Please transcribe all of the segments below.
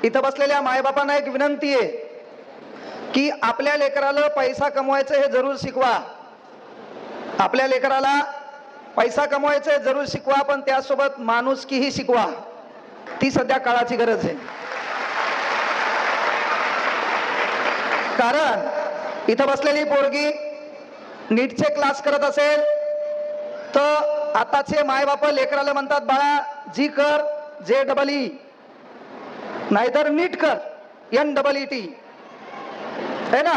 इथं बसलेल्या मायबापांना एक विनंती आहे की आपल्या लेकराला पैसा कमवायचं हे जरूर शिकवा. आपल्या लेकराला पैसा कमवायचं हे जरूर शिकवा, पण त्यासोबत माणुसकीही शिकवा. ती सध्या काळाची गरज आहे. कारण इथं बसलेली पोरगी नीटचे क्लास करत असेल तर आताचे मायबाप लेकराला म्हणतात, बाळा जी कर JEE, नाहीतर नीट कर NEET, है ना.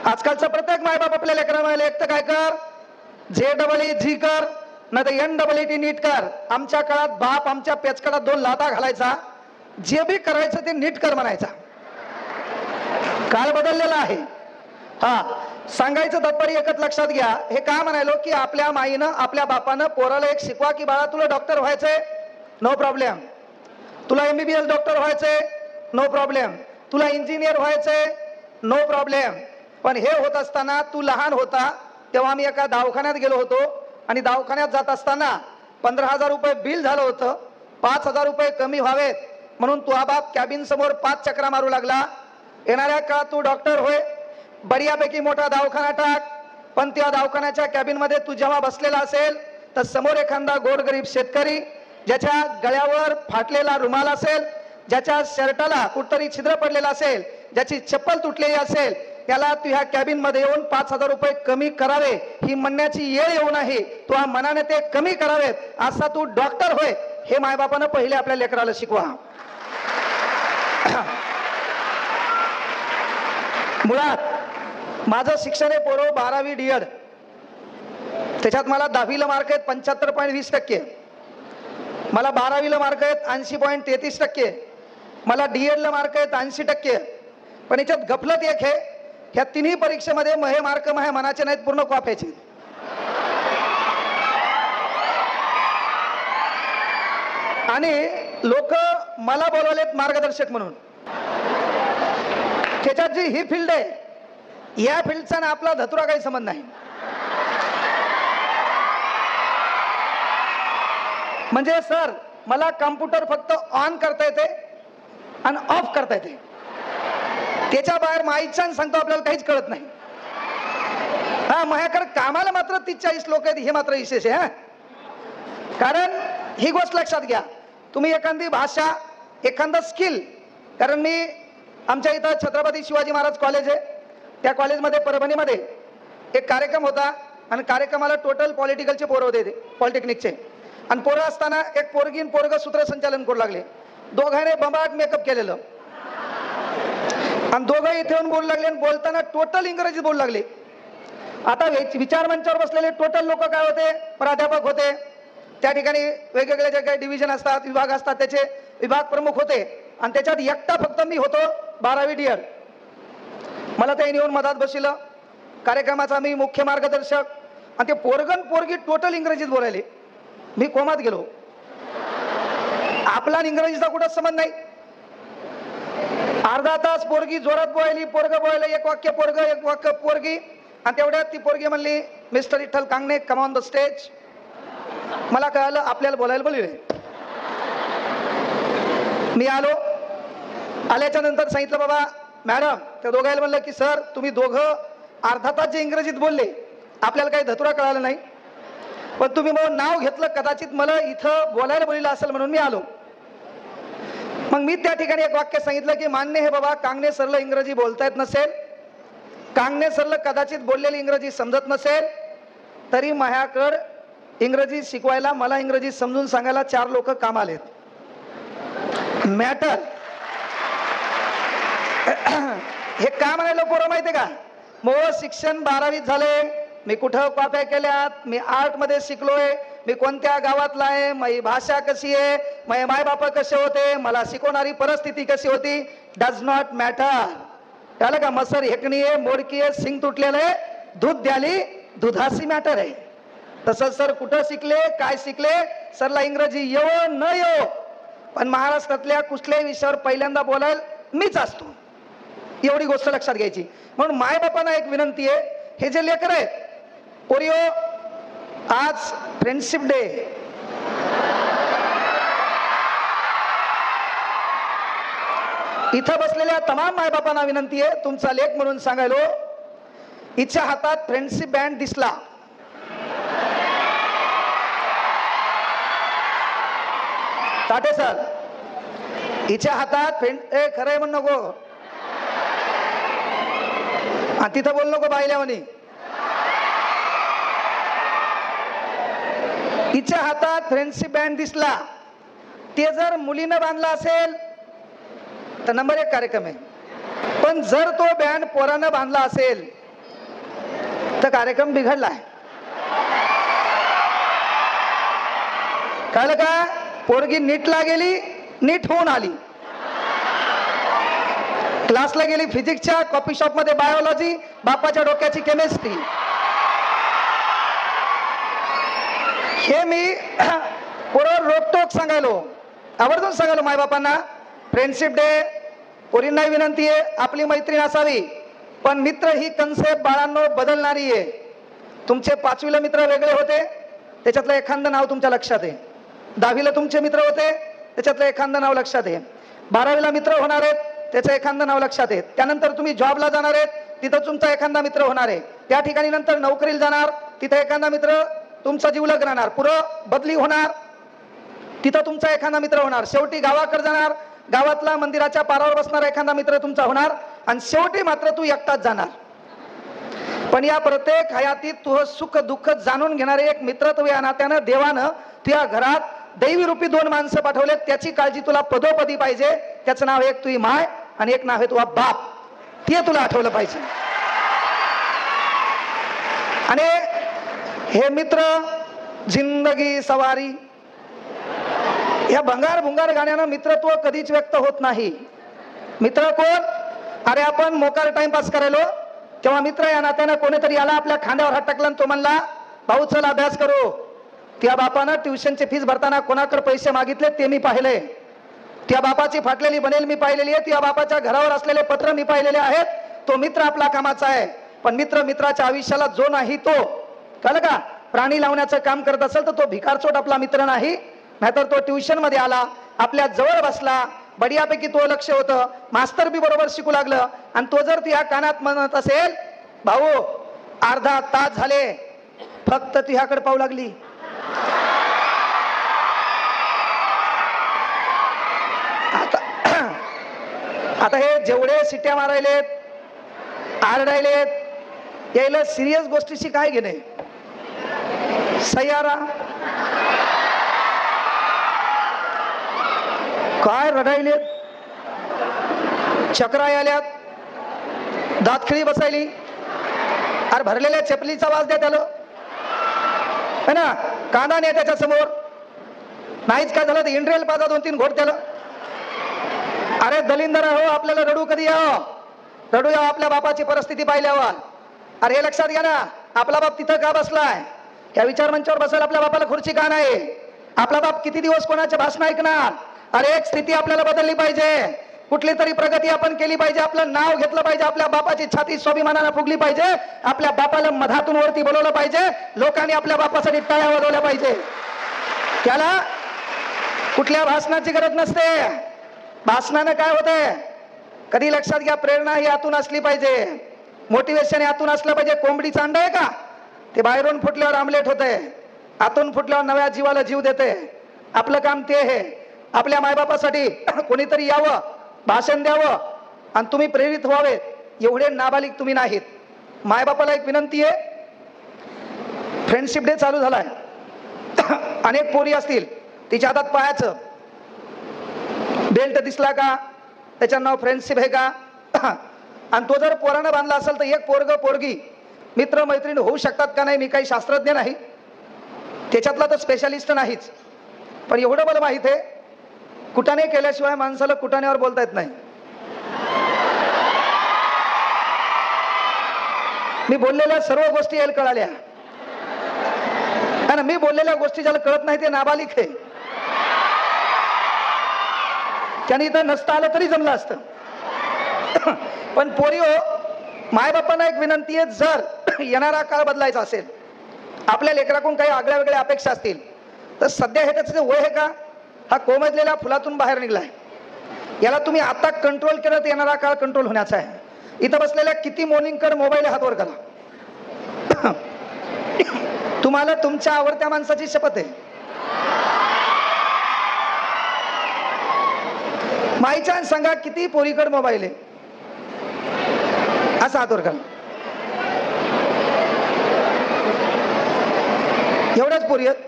आजकालचा प्रत्येक मायबाप आपल्या लेकराला एक तर काय कर, JEE जी कर, नाही तर NEET नीट कर. आमच्या काळात बाप आमच्या पेचकडात 2 लाथा घालायचा, जे बी करायचं ते नीट कर म्हणायचा. काळ बदललेला आहे. हा, सांगायचं तात्पर्य एकच लक्षात घ्या. हे का म्हणालो की आपल्या माईनं आपल्या बापानं पोराला एक शिकवा की बाळा तुला डॉक्टर व्हायचंय, नो प्रॉब्लेम. तुला MBBS डॉक्टर व्हायचंय, नो प्रॉब्लेम. तुला इंजिनियर व्हायचंय, नो प्रॉब्लेम. पण हे होत असताना तू लहान होता तेव्हा मी एका दवाखान्यात गेलो होतो आणि दवाखान्यात जात असताना 15,000 रुपये बिल झालं होतं. 5,000 रुपये कमी व्हावेत म्हणून तुझा बाप कॅबिन समोर 5 चक्रा मारू लागला. येणाऱ्या काळात तू डॉक्टर होय, बढियापैकी मोठा दवाखाना टाक, पण त्या दवाखान्याच्या कॅबिन मध्ये तू जेव्हा बसलेला असेल तर समोर एखादा गोरगरीब शेतकरी ज्याच्या गळ्यावर फाटलेला रुमाल असेल, ज्याच्या शर्टाला कुठतरी छिद्र पडलेला असेल, ज्याची चप्पल तुटलेली असेल, त्याला तू ह्या कॅबिन मध्ये येऊन 5,000 रुपये कमी करावे ही म्हणण्याची येळ येऊ नये. तू मनाने ते कमी करावेत, असा तू डॉक्टर होय, हे मायबापानं पहिले आपल्या लेकराला शिकवा. मुळात माझं शिक्षण आहे पोरो 12वी D.Ed. त्याच्यात मला 10वीला मार्क आहेत 75.20%, मला 12वीला मार्क आहेत 80.33%, मला D.Ed ला मार्क आहेत 80%. पण याच्यात गफलत एक आहे, ह्या तिन्ही परीक्षेमध्ये हे मार्क माझ्या मनाचे नाहीत, पूर्ण कॉप्याचे. आणि लोक मला बोलवलेत मार्गदर्शक म्हणून. त्याच्यात जी ही फील्ड आहे, या फील्डचा ना आपला धतुरा काही संबंध नाही. म्हणजे सर मला कॉम्प्युटर फक्त ऑन करता येते आणि ऑफ करता येते, त्याच्या बाहेर माईच्या सांगतो आपल्याला काहीच कळत नाही. हा, माझ्याकडे कामाला मात्र 30-40 लोक आहेत, हे मात्र विशेष आहे. कारण ही गोष्ट लक्षात घ्या, तुम्ही एखादी भाषा एखादा स्किल, कारण मी आमच्या इथं छत्रपती शिवाजी महाराज कॉलेज आहे, त्या कॉलेजमध्ये परभणीमध्ये एक कार्यक्रम होता आणि कार्यक्रमाला टोटल पॉलिटिकलचे पोरं होते, पॉलिटेक्निकचे. आणि पोरं असताना एक पोरगी आणि पोरग सूत्रसंचालन करू लागले. दोघांनी बंबाट मेकअप केलेलं आणि दोघं इथे येऊन बोलू लागले आणि बोलताना टोटल इंग्रजी बोलू लागले. आता विचार मंचावर बसलेले टोटल लोक काय होते, प्राध्यापक होते, त्या ठिकाणी वेगवेगळे जे काही डिव्हिजन असतात, विभाग असतात, त्याचे विभाग प्रमुख होते. आणि त्याच्यात एकटा फक्त मी होतो 12वी D.Ed. मला ते येऊन मधात बसलं, कार्यक्रमाचा मी मुख्य मार्गदर्शक, आणि ते पोरगन पोरगी टोटल इंग्रजीत बोलायले. मी कोमात गेलो. आपला इंग्रजीचा कुठंच संबंध नाही. अर्धा तास पोरगी जोरात बोलायली, पोरग बोलायला, एक वाक्य पोरग एक वाक्य पोरगी. आणि तेवढ्यात ती पोरगी म्हणली, mister Vitthal Kangane come on the stage. मला कळालं आपल्याला बोलायला बोलले. मी आलो. आल्याच्या नंतर सांगितलं, बाबा मॅडम, त्या दोघायला म्हणलं की सर तुम्ही दोघं अर्धा तास जे इंग्रजीत बोलले आपल्याला काही धतुरा कळाला नाही, पण तुम्ही मग नाव घेतलं, कदाचित मला इथं बोलायला बोललेलं असेल म्हणून मी आलो. मग मी त्या ठिकाणी एक वाक्य सांगितलं की मान्य हे बाबा, कांगणे सरला इंग्रजी बोलता येत नसेल, कांगणे सरला कदाचित बोललेली इंग्रजी समजत नसेल, तरी माझ्याकडं इंग्रजी शिकवायला, मला इंग्रजी समजून सांगायला 4 लोक काम आलेत. मॅटर हे का म्हणायला पोरं माहितीये का, मूळ शिक्षण 12वीत झाले, मी कुठं कॉप्या केल्यात, मी आर्ट मध्ये शिकलोय, मी कोणत्या गावातला आहे, माझी भाषा कशी आहे, माझे माय बाप कसे होते, मला शिकवणारी परिस्थिती कशी होती, डज नॉट मॅटर. त्याला का मसर हेकणी आहे, मोडकी आहे, सिंग तुटलेलं आहे, दूध द्याली दुधाशी मॅटर आहे. तसं सर कुठं शिकले, काय शिकले, सरला इंग्रजी येवो न येवो, पण महाराष्ट्रातल्या कुठल्याही विषयावर पहिल्यांदा बोलायला मीच असतो, एवढी गोष्ट लक्षात घ्यायची. म्हणून माय बापांना एक विनंती आहे, हे जे लेकर आहेत पोरियो, आज फ्रेंडशिप डे, इथं बसलेल्या तमाम मायबापांना विनंती आहे, तुमचा लेख म्हणून सांगायलो, हिच्या हातात फ्रेंडशिप बँड दिसला, ताटे सर हिच्या हातात खरंय म्हण नको, तिथं बोल नको बायल्यावानी, हिच्या हातात फ्रेंडशिप बँड दिसला, ते जर मुलीनं बांधला असेल तर नंबर 1 कार्यक्रम आहे, पण जर तो बँड पोरानं बांधला असेल तर कार्यक्रम बिघडलाय. कळलं का? पोरगी नीटला गेली, नीट होऊन आली, क्लासला गेली फिजिक्सच्या, कॉफी शॉप मध्ये बायोलॉजी, बापाच्या डोक्याची केमिस्ट्री. हे मी बरोबर रोकटोक सांगायलो, आवर्जून सांगायलो मायबापांना, फ्रेंडशिप डे पोरींना विनंती आहे, आपली मैत्रीण असावी, पण मित्र ही कन्सेप्ट बाळांनो बदलणारी आहे. तुमचे 5वीला मित्र वेगळे होते, त्याच्यातलं एखादं नाव तुमच्या लक्षात आहे. 10वीला तुमचे मित्र होते, त्याच्यातलं एखादं नाव लक्षात आहे. 12वीला मित्र होणार आहेत, त्याचं एखादं नाव लक्षात आहे. त्यानंतर तुम्ही जॉबला जाणार आहेत, तिथं तुमचा एखादा मित्र होणार आहे. त्या ठिकाणी नंतर नोकरीला जाणार, तिथे एखादा मित्र तुमचा जीवलग राहणार. पुढं बदली होणार, तिथं तुमचा एखादा मित्र होणार. शेवटी गावाकडे जाणार, गावातला मंदिराच्या पारावर बसणारा एखादा मित्र तुमचा होणार, आणि शेवटी मात्र तू एकटाच जाणार. पण या प्रत्येक हयातीत तुझं सुख दुःख जाणून घेणारे एक मित्रत्व या नात्यानं देवानं तुझ्या घरात दैवी रूपी 2 माणसं पाठवलेत. त्याची काळजी तुला पदोपदी पाहिजे. त्याचं नाव एक तुझी माय आणि एक नाव आहे तुझा बाप. ते तुला आठवलं पाहिजे. आणि हे मित्र जिंदगी सवारी या भंगार भुंगार गाण्यानं मित्रत्व कधीच व्यक्त होत नाही. मित्र कोण? अरे आपण मोकार टाइमपास करायलो तेव्हा मित्र या नात्यानं कोणीतरी आला, आपल्या खांद्यावर हात टाकला आणि तो म्हणला, भाऊ चल अभ्यास करू. त्या बापानं ट्युशनची फीस भरताना कोणाकडे पैसे मागितले ते मी पाहिले. त्या बापाची फाटलेली बनेल मी पाहिलेली आहे. त्या बापाच्या घरावर असलेले पत्र मी पाहिलेले आहेत. तो मित्र आपला कामाचा आहे, पण मित्र मित्राच्या आयुष्याला जो नाही तो, कळलं का? प्राणी लावण्याचं काम करत असेल तर तो भिकारचोट आपला मित्र नाही. नाहीतर तो ट्युशन मध्ये आला, आपल्या जवळ बसला, बढियापैकी तो लक्ष होतं, मास्तर बी बरोबर शिकू लागलं, आणि तो जर तुझ्या कानात म्हणत असेल, भाऊ अर्धा तास झाले फक्त तुझ्याकडे पाहू लागली, आता हे जेवढे सिट्या मारायलेत, आरडायलेत, यायला सिरियस गोष्टीशी काय घेणे? सयारा काय रडायलेत, चक्रा आल्यात, दातखिळी बसायली, अरे भरलेल्या चपलीचा वास द्या त्याला, है ना? कांदा नाही त्याच्या समोर, नाहीच काय झालं तर इंड्रेल पाजा 2-3 घोट त्याला. अरे दलिंदर हो, आपल्याला रडू कधी यावं? रडू यावं आपल्या बापाची परिस्थिती पाहिल्यावर. अरे हे लक्षात घ्या ना, आपला बाप तिथं का बसलाय? या विचार मंचावर बसायला आपल्या बापाला खुर्ची का नाही? आपला बाप किती दिवस कोणाचे भाषण ऐकणार? अरे एक स्थिती आपल्याला बदलली पाहिजे, कुठली तरी प्रगती आपण केली पाहिजे, आपलं नाव घेतलं पाहिजे, आपल्या बापाची छाती स्वाभिमानानं फुगली पाहिजे, आपल्या बापाला मधातून वरती बोलवलं पाहिजे, लोकांनी आपल्या बापासाठी टाळ्या वाजवल्या पाहिजे. त्याला कुठल्या भाषणाची गरज नसते. भाषणानं काय होतंय? कधी लक्षात घ्या, प्रेरणा ही आतून असली पाहिजे, मोटिवेशन हे आतून असलं पाहिजे. कोंबडीचं अंड आहे का? ते बाहेरून फुटल्यावर आमलेट होतंय, आतून फुटल्यावर नव्या जीवाला जीव देते. आपलं काम ते आहे, आपल्या मायबापासाठी कोणीतरी यावं, भाषण द्यावं आणि तुम्ही प्रेरित व्हावे. एवढे नाबालिक तुम्ही नाहीत. मायबापाला एक विनंती आहे, फ्रेंडशिप डे चालू झालाय, अनेक पोरी असतील, तिच्या हातात पायाचं बेल्ट दिसला का? त्याचं नाव फ्रेंडशिप आहे का? आणि तो जर पोरानं बांधला असेल तर एक पोरग पोरगी मित्र मैत्रीण होऊ शकतात का नाही? मी काही शास्त्रज्ञ नाही, त्याच्यातला तर स्पेशालिस्ट नाहीच, पण एवढं मला माहित आहे, कुटाने केल्याशिवाय माणसाला कुटाण्यावर बोलता येत नाही. मी बोललेल्या सर्व गोष्टी यायला कळाल्या, कारण मी बोललेल्या गोष्टी ज्याला कळत नाही ते नाबालिक आहे. त्याने इथं नसता आलं तरी जमलं असतं. पण पोरिओ, मायबापांना एक विनंती आहे, जर येणारा काळ बदलायचा असेल, आपल्या लेकराकडून काही आगळ्या वेगळ्या अपेक्षा असतील, तर सध्या हे त्याचं वय आहे का? हा कोमजलेल्या फुलातून बाहेर निघलाय. याला तुम्ही आता कंट्रोल केलं तर येणारा काळ कंट्रोल होण्याचा आहे. इथं बसलेल्या किती मोर्निंगकर मोबाईल हात वर करा. तुम्हाला तुमच्या आवडत्या माणसाची शपथ आहे. माईच्या सांगा किती पोरीकड मोबाईल आहे, असा हात वर करा. एवढ्याच पोरी आहेत.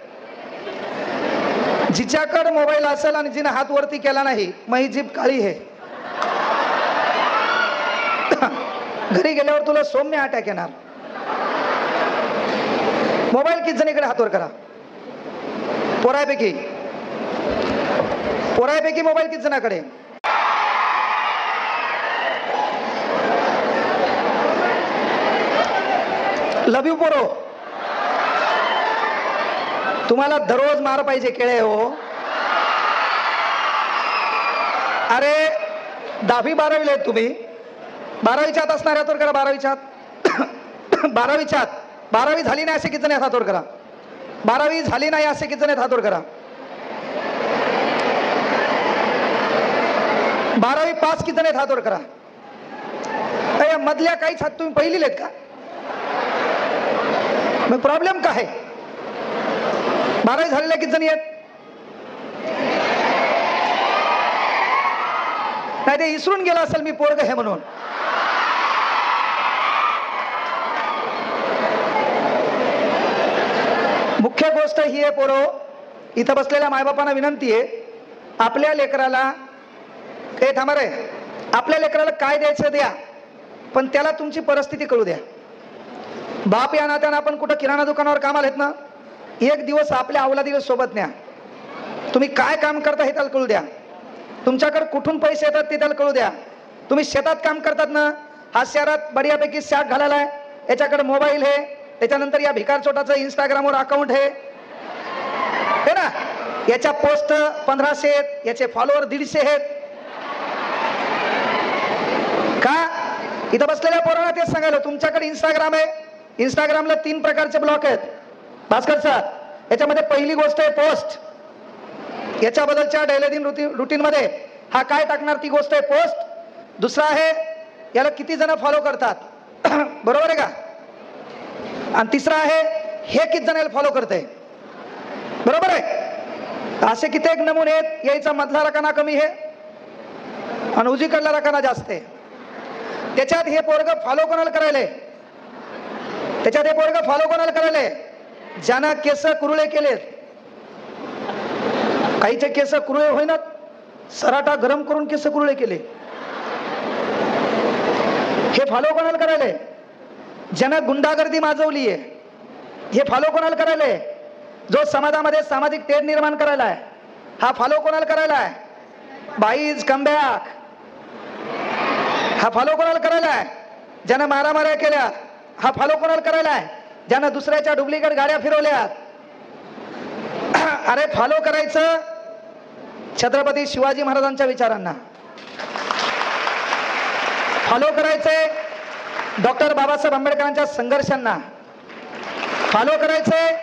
जिच्याकडे मोबाईल असेल आणि जिने हात वरती केला नाही, मग ही जीभ काळी आहे. घरी गेल्यावर तुला सौम्य अटॅक येणार. मोबाईल किती जणीकडे हात वर करा. पोरायपैकी मोबाईल किती जणाकडे. लव यू पोरो. तुम्हाला दररोज मार पाहिजे केळे हो. अरे 10वी 12वीला आहेत तुम्ही. 12वीच्या आत असणाऱ्या हात वर करा. 12वीच्या आत 12वीच्या आत 12वी झाली नाही असे किती जण हात वर करा. 12वी झाली नाही असे किती जण हात वर करा. 12वी पास किती जण हात वर करा. मधल्या काहीच हात तुम्ही पहिलीले आहेत का. मग प्रॉब्लेम काय आहे. 12वी झालेल्या किती जणी आहेत. नाही ते इसरून गेला असेल मी पोरग हे म्हणून. मुख्य गोष्ट ही आहे पोरो, इथं बसलेल्या मायबापांना विनंती आहे, आपल्या लेकराला हे थांबा रे, आपल्या लेकराला काय द्यायचं द्या, पण त्याला तुमची परिस्थिती कळू द्या. बाप या नात्यानं आपण कुठं किराणा दुकानावर कामाला आहेत ना, एक दिवस आपल्या अवलादीला सोबत न्या. तुम्ही काय काम करता हे त्याला कळू द्या. तुमच्याकडे कुठून पैसे येतात ते त्याला कळू द्या. तुम्ही शेतात काम करतात ना, हा शहरात बढियापैकी शॅट घालायला आहे, याच्याकडे मोबाईल आहे, त्याच्यानंतर या भिकार चोटाचं इंस्टाग्रामवर अकाउंट आहे ना, याच्या पोस्ट 1500 आहेत, याचे फॉलोअर 150 आहेत. का इथं बसलेल्या पोरांना तेच सांगायला, तुमच्याकडे इंस्टाग्राम आहे, इंस्टाग्रामला 3 प्रकारचे ब्लॉक आहेत भास्कर सर. याच्यामध्ये पहिली गोष्ट आहे पोस्ट. याच्याबद्दलच्या दैनंदिन रुटीन मध्ये हा काय टाकणार ती गोष्ट आहे पोस्ट. दुसरा आहे याला किती जण फॉलो करतात, बरोबर आहे का. आणि तिसरा आहे हे किती जणांना फॉलो करते, बरोबर आहे. असे कित्येक नमुने आहेत. यायचा मधला रकाना कमी आहे आणि उजवीकडला रकाना जास्त आहे. त्याच्यात हे पोरग फॉलो कोणाला करायले, त्याच्यात हे पोरग फॉलो कोणाला करायले, ज्यानं केस कुरुळे केलेत. काहीचे केस कुरुळे होईनात, सराटा गरम करून केस कुरुळे केले. हे फॉलो कोणाला करायले, ज्यानं गुंडागर्दी माजवली आहे. हे फॉलो कोणाला करायले, जो समाजामध्ये सामाजिक तेढ निर्माण करायला आहे. हा फॉलो कोणाला करायला आहे, बाईज कमबॅक. हा फॉलो कोणाला करायला आहे, ज्यानं मारामाऱ्या केल्या. हा फॉलो कोणाला करायला आहे, ज्यानं दुसऱ्याच्या डुप्लिकेट गाड्या फिरवल्या. अरे फॉलो करायचं छत्रपती शिवाजी महाराजांच्या विचारांना, फॉलो करायचंय डॉक्टर बाबासाहेब आंबेडकरांच्या संघर्षांना, फॉलो करायचंय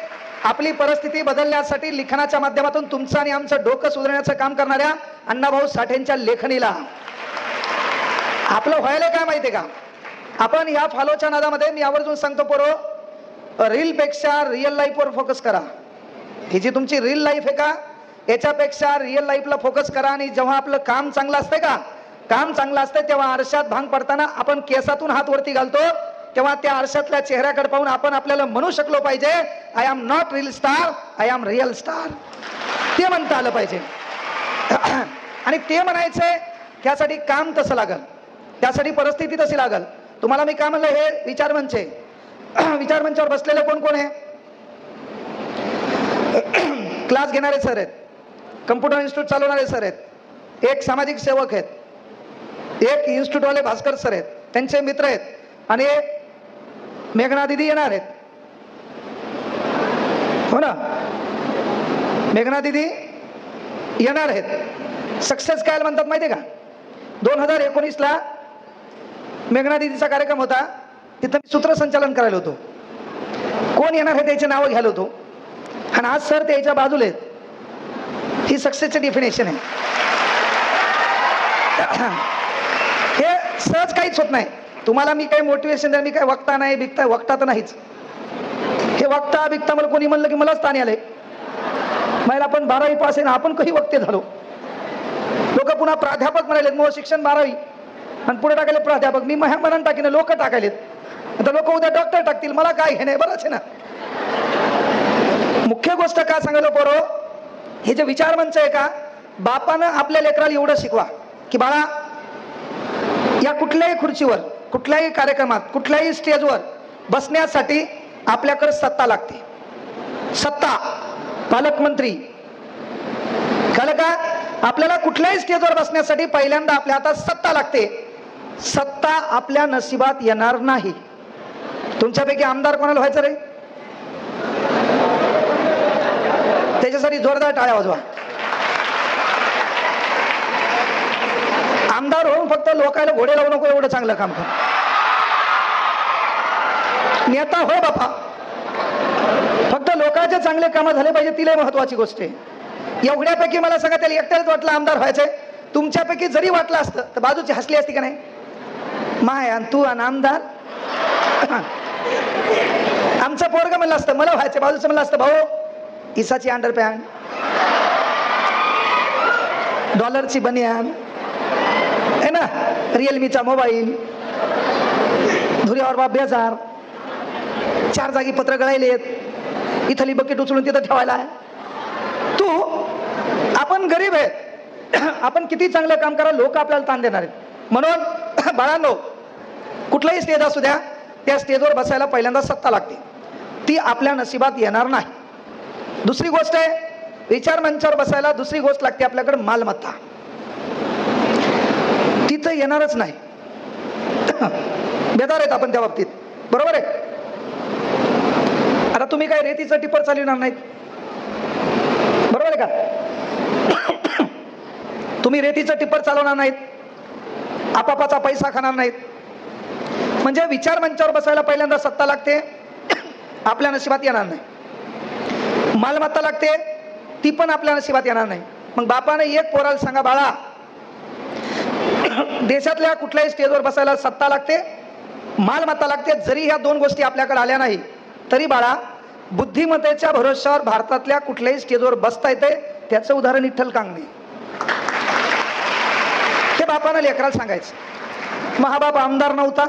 आपली परिस्थिती बदलण्यासाठी लिखाणाच्या माध्यमातून तुमचं आणि आमचं डोकं सुधारण्याचं काम करणाऱ्या अण्णाभाऊ साठेंच्या लेखणीला. आपलं व्हायला काय माहितीये का, आपण या फॉलोच्या नादामध्ये मी आवर्जून सांगतो पोरो, रील पेक्षा रिअल लाईफवर फोकस करा. ही जी तुमची रील लाईफ आहे का, याच्यापेक्षा रिअल लाईफला फोकस करा. आणि जेव्हा आपलं काम चांगलं असतंय का, काम चांगलं असतंय तेव्हा आरशात भांग पडताना आपण केसातून हात वरती घालतो, तेव्हा त्या आरशातल्या चेहऱ्याकडे पाहून आपण आपल्याला म्हणू शकलो पाहिजे, I am not reel star, I am real star. ते म्हणता आलं पाहिजे. आणि ते म्हणायचंय त्यासाठी काम तसं लागल, त्यासाठी परिस्थिती तशी लागल. तुम्हाला मी काय म्हणलं, हे विचारमंच आहे. विचारमंचावर बसलेले कोण कोण आहे, क्लास घेणारे सर आहेत, कम्प्युटर इन्स्टिट्यूट चालवणारे सर आहेत, एक सामाजिक सेवक आहेत, एक इन्स्टिट्यूट वाले भास्कर सर आहेत, त्यांचे मित्र आहेत, आणि मेघना दिदी येणार आहेत. हो ना, मेघना दिदी येणार आहेत. सक्सेस काय म्हणतात माहितीये का, 2019ला मेघना दिदीचा कार्यक्रम होता, तिथं मी सूत्रसंचालन करायला होतो. कोण येणार आहे त्याचे नाव घ्यायला होतो, आणि आज सर त्याच्या बाजूला आहेत. ही सक्सेसची डेफिनेशन आहे. हे सहज काहीच होत नाही. तुम्हाला मी काही मोटिवेशन द्या, मी काही वक्ता नाही, बिकता वक्ता तर नाहीच. हे वक्ता बिकता मला कोणी म्हणलं की मलाच ताण आले. मला आपण 12वी पास आहे ना, आपण कधी वक्ते झालो. लोक पुन्हा प्राध्यापक म्हणाले, मग शिक्षण 12वी आणि पुढे टाकायले प्राध्यापक. मी मनानं टाकीन, लोक टाकायलेत. आता लोक उद्या डॉक्टर टाकतील, मला काय हे नाही. बरंच आहे ना. मुख्य गोष्ट का सांगायला पोरो, हे जे विचार मंच आहे का, बापानं आपल्या लेकराला एवढं शिकवा की बाळा, या कुठल्याही खुर्चीवर, कुठल्याही कार्यक्रमात, कुठल्याही स्टेजवर बसण्यासाठी आपल्याकडे सत्ता लागते. सत्ता, पालकमंत्री, कळलं का? आपल्याला कुठल्याही स्टेजवर बसण्यासाठी पहिल्यांदा आपल्या हातात सत्ता लागते. सत्ता आपल्या नशिबात येणार नाही. तुमच्यापैकी आमदार कोणाला व्हायचं रे? त्याच्यासाठी जोरदार टाळ्या वाजवा. आमदार होऊन फक्त लोकांना घोडे लावू नको, एवढं चांगलं काम कर. नेता हो बापा, फक्त लोकांचे चांगले काम झाले पाहिजे, तिला महत्वाची गोष्ट आहे. एवढ्यापैकी मला सांगा, त्याला एकट्यालाच वाटलं आमदार व्हायचंय. तुमच्यापैकी जरी वाटलं असतं तर बाजूची हसली असती का नाही? माय आणि तू आणि आमदार. आमचं पोरग म्हणलं असतं मला व्हायचं, बाजूचं म्हणलं असतं भाऊ इसाची अंडरपॅन्ट, डॉलरची बनियान है ना, रिअलमीचा मोबाईल, धुऱ्यावर बाप बेजार, 4 जागी पत्र गळायलेत, इथली बकेट उचलून तिथं ठेवायला. तू, आपण गरीब आहे, आपण किती चांगलं काम करा, लोक आपल्याला ताण देणार आहेत. म्हणून बाळांनो, कुठलाही स्टेज असू द्या, त्या स्टेजवर बसायला पहिल्यांदा सत्ता लागते. ती आपल्या नशिबात येणार नाही. दुसरी गोष्ट आहे, विचार मंचावर बसायला दुसरी गोष्ट लागते आपल्याकडे, मालमत्ता. तिथं येणारच नाही. बेदार आहेत आपण त्या बाबतीत, बरोबर आहे. आता तुम्ही काय रेतीचं टिपर चालवणार नाहीत, बरोबर आहे का? तुम्ही रेतीचं टिपर चालवणार नाहीत, आपापाचा पैसा खाणार नाहीत. म्हणजे विचार मंचावर बसायला पहिल्यांदा सत्ता लागते, आपल्या नशिबात येणार नाही. मालमत्ता लागते, ती पण आपल्या नशिबात येणार नाही. मग बापाने एक पोराला सांगा, बाळा, देशातल्या कुठल्याही स्टेजवर बसायला सत्ता लागते, मालमत्ता लागते. जरी ह्या 2 गोष्टी आपल्याकडे आल्या नाही तरी बाळा, बुद्धिमत्तेच्या भरोश्यावर भारतातल्या कुठल्याही स्टेजवर बसता येते. त्याचं उदाहरण विठ्ठल कांगणे. हे बापानं लेकराला सांगायचं. महाबाप आमदार नव्हता,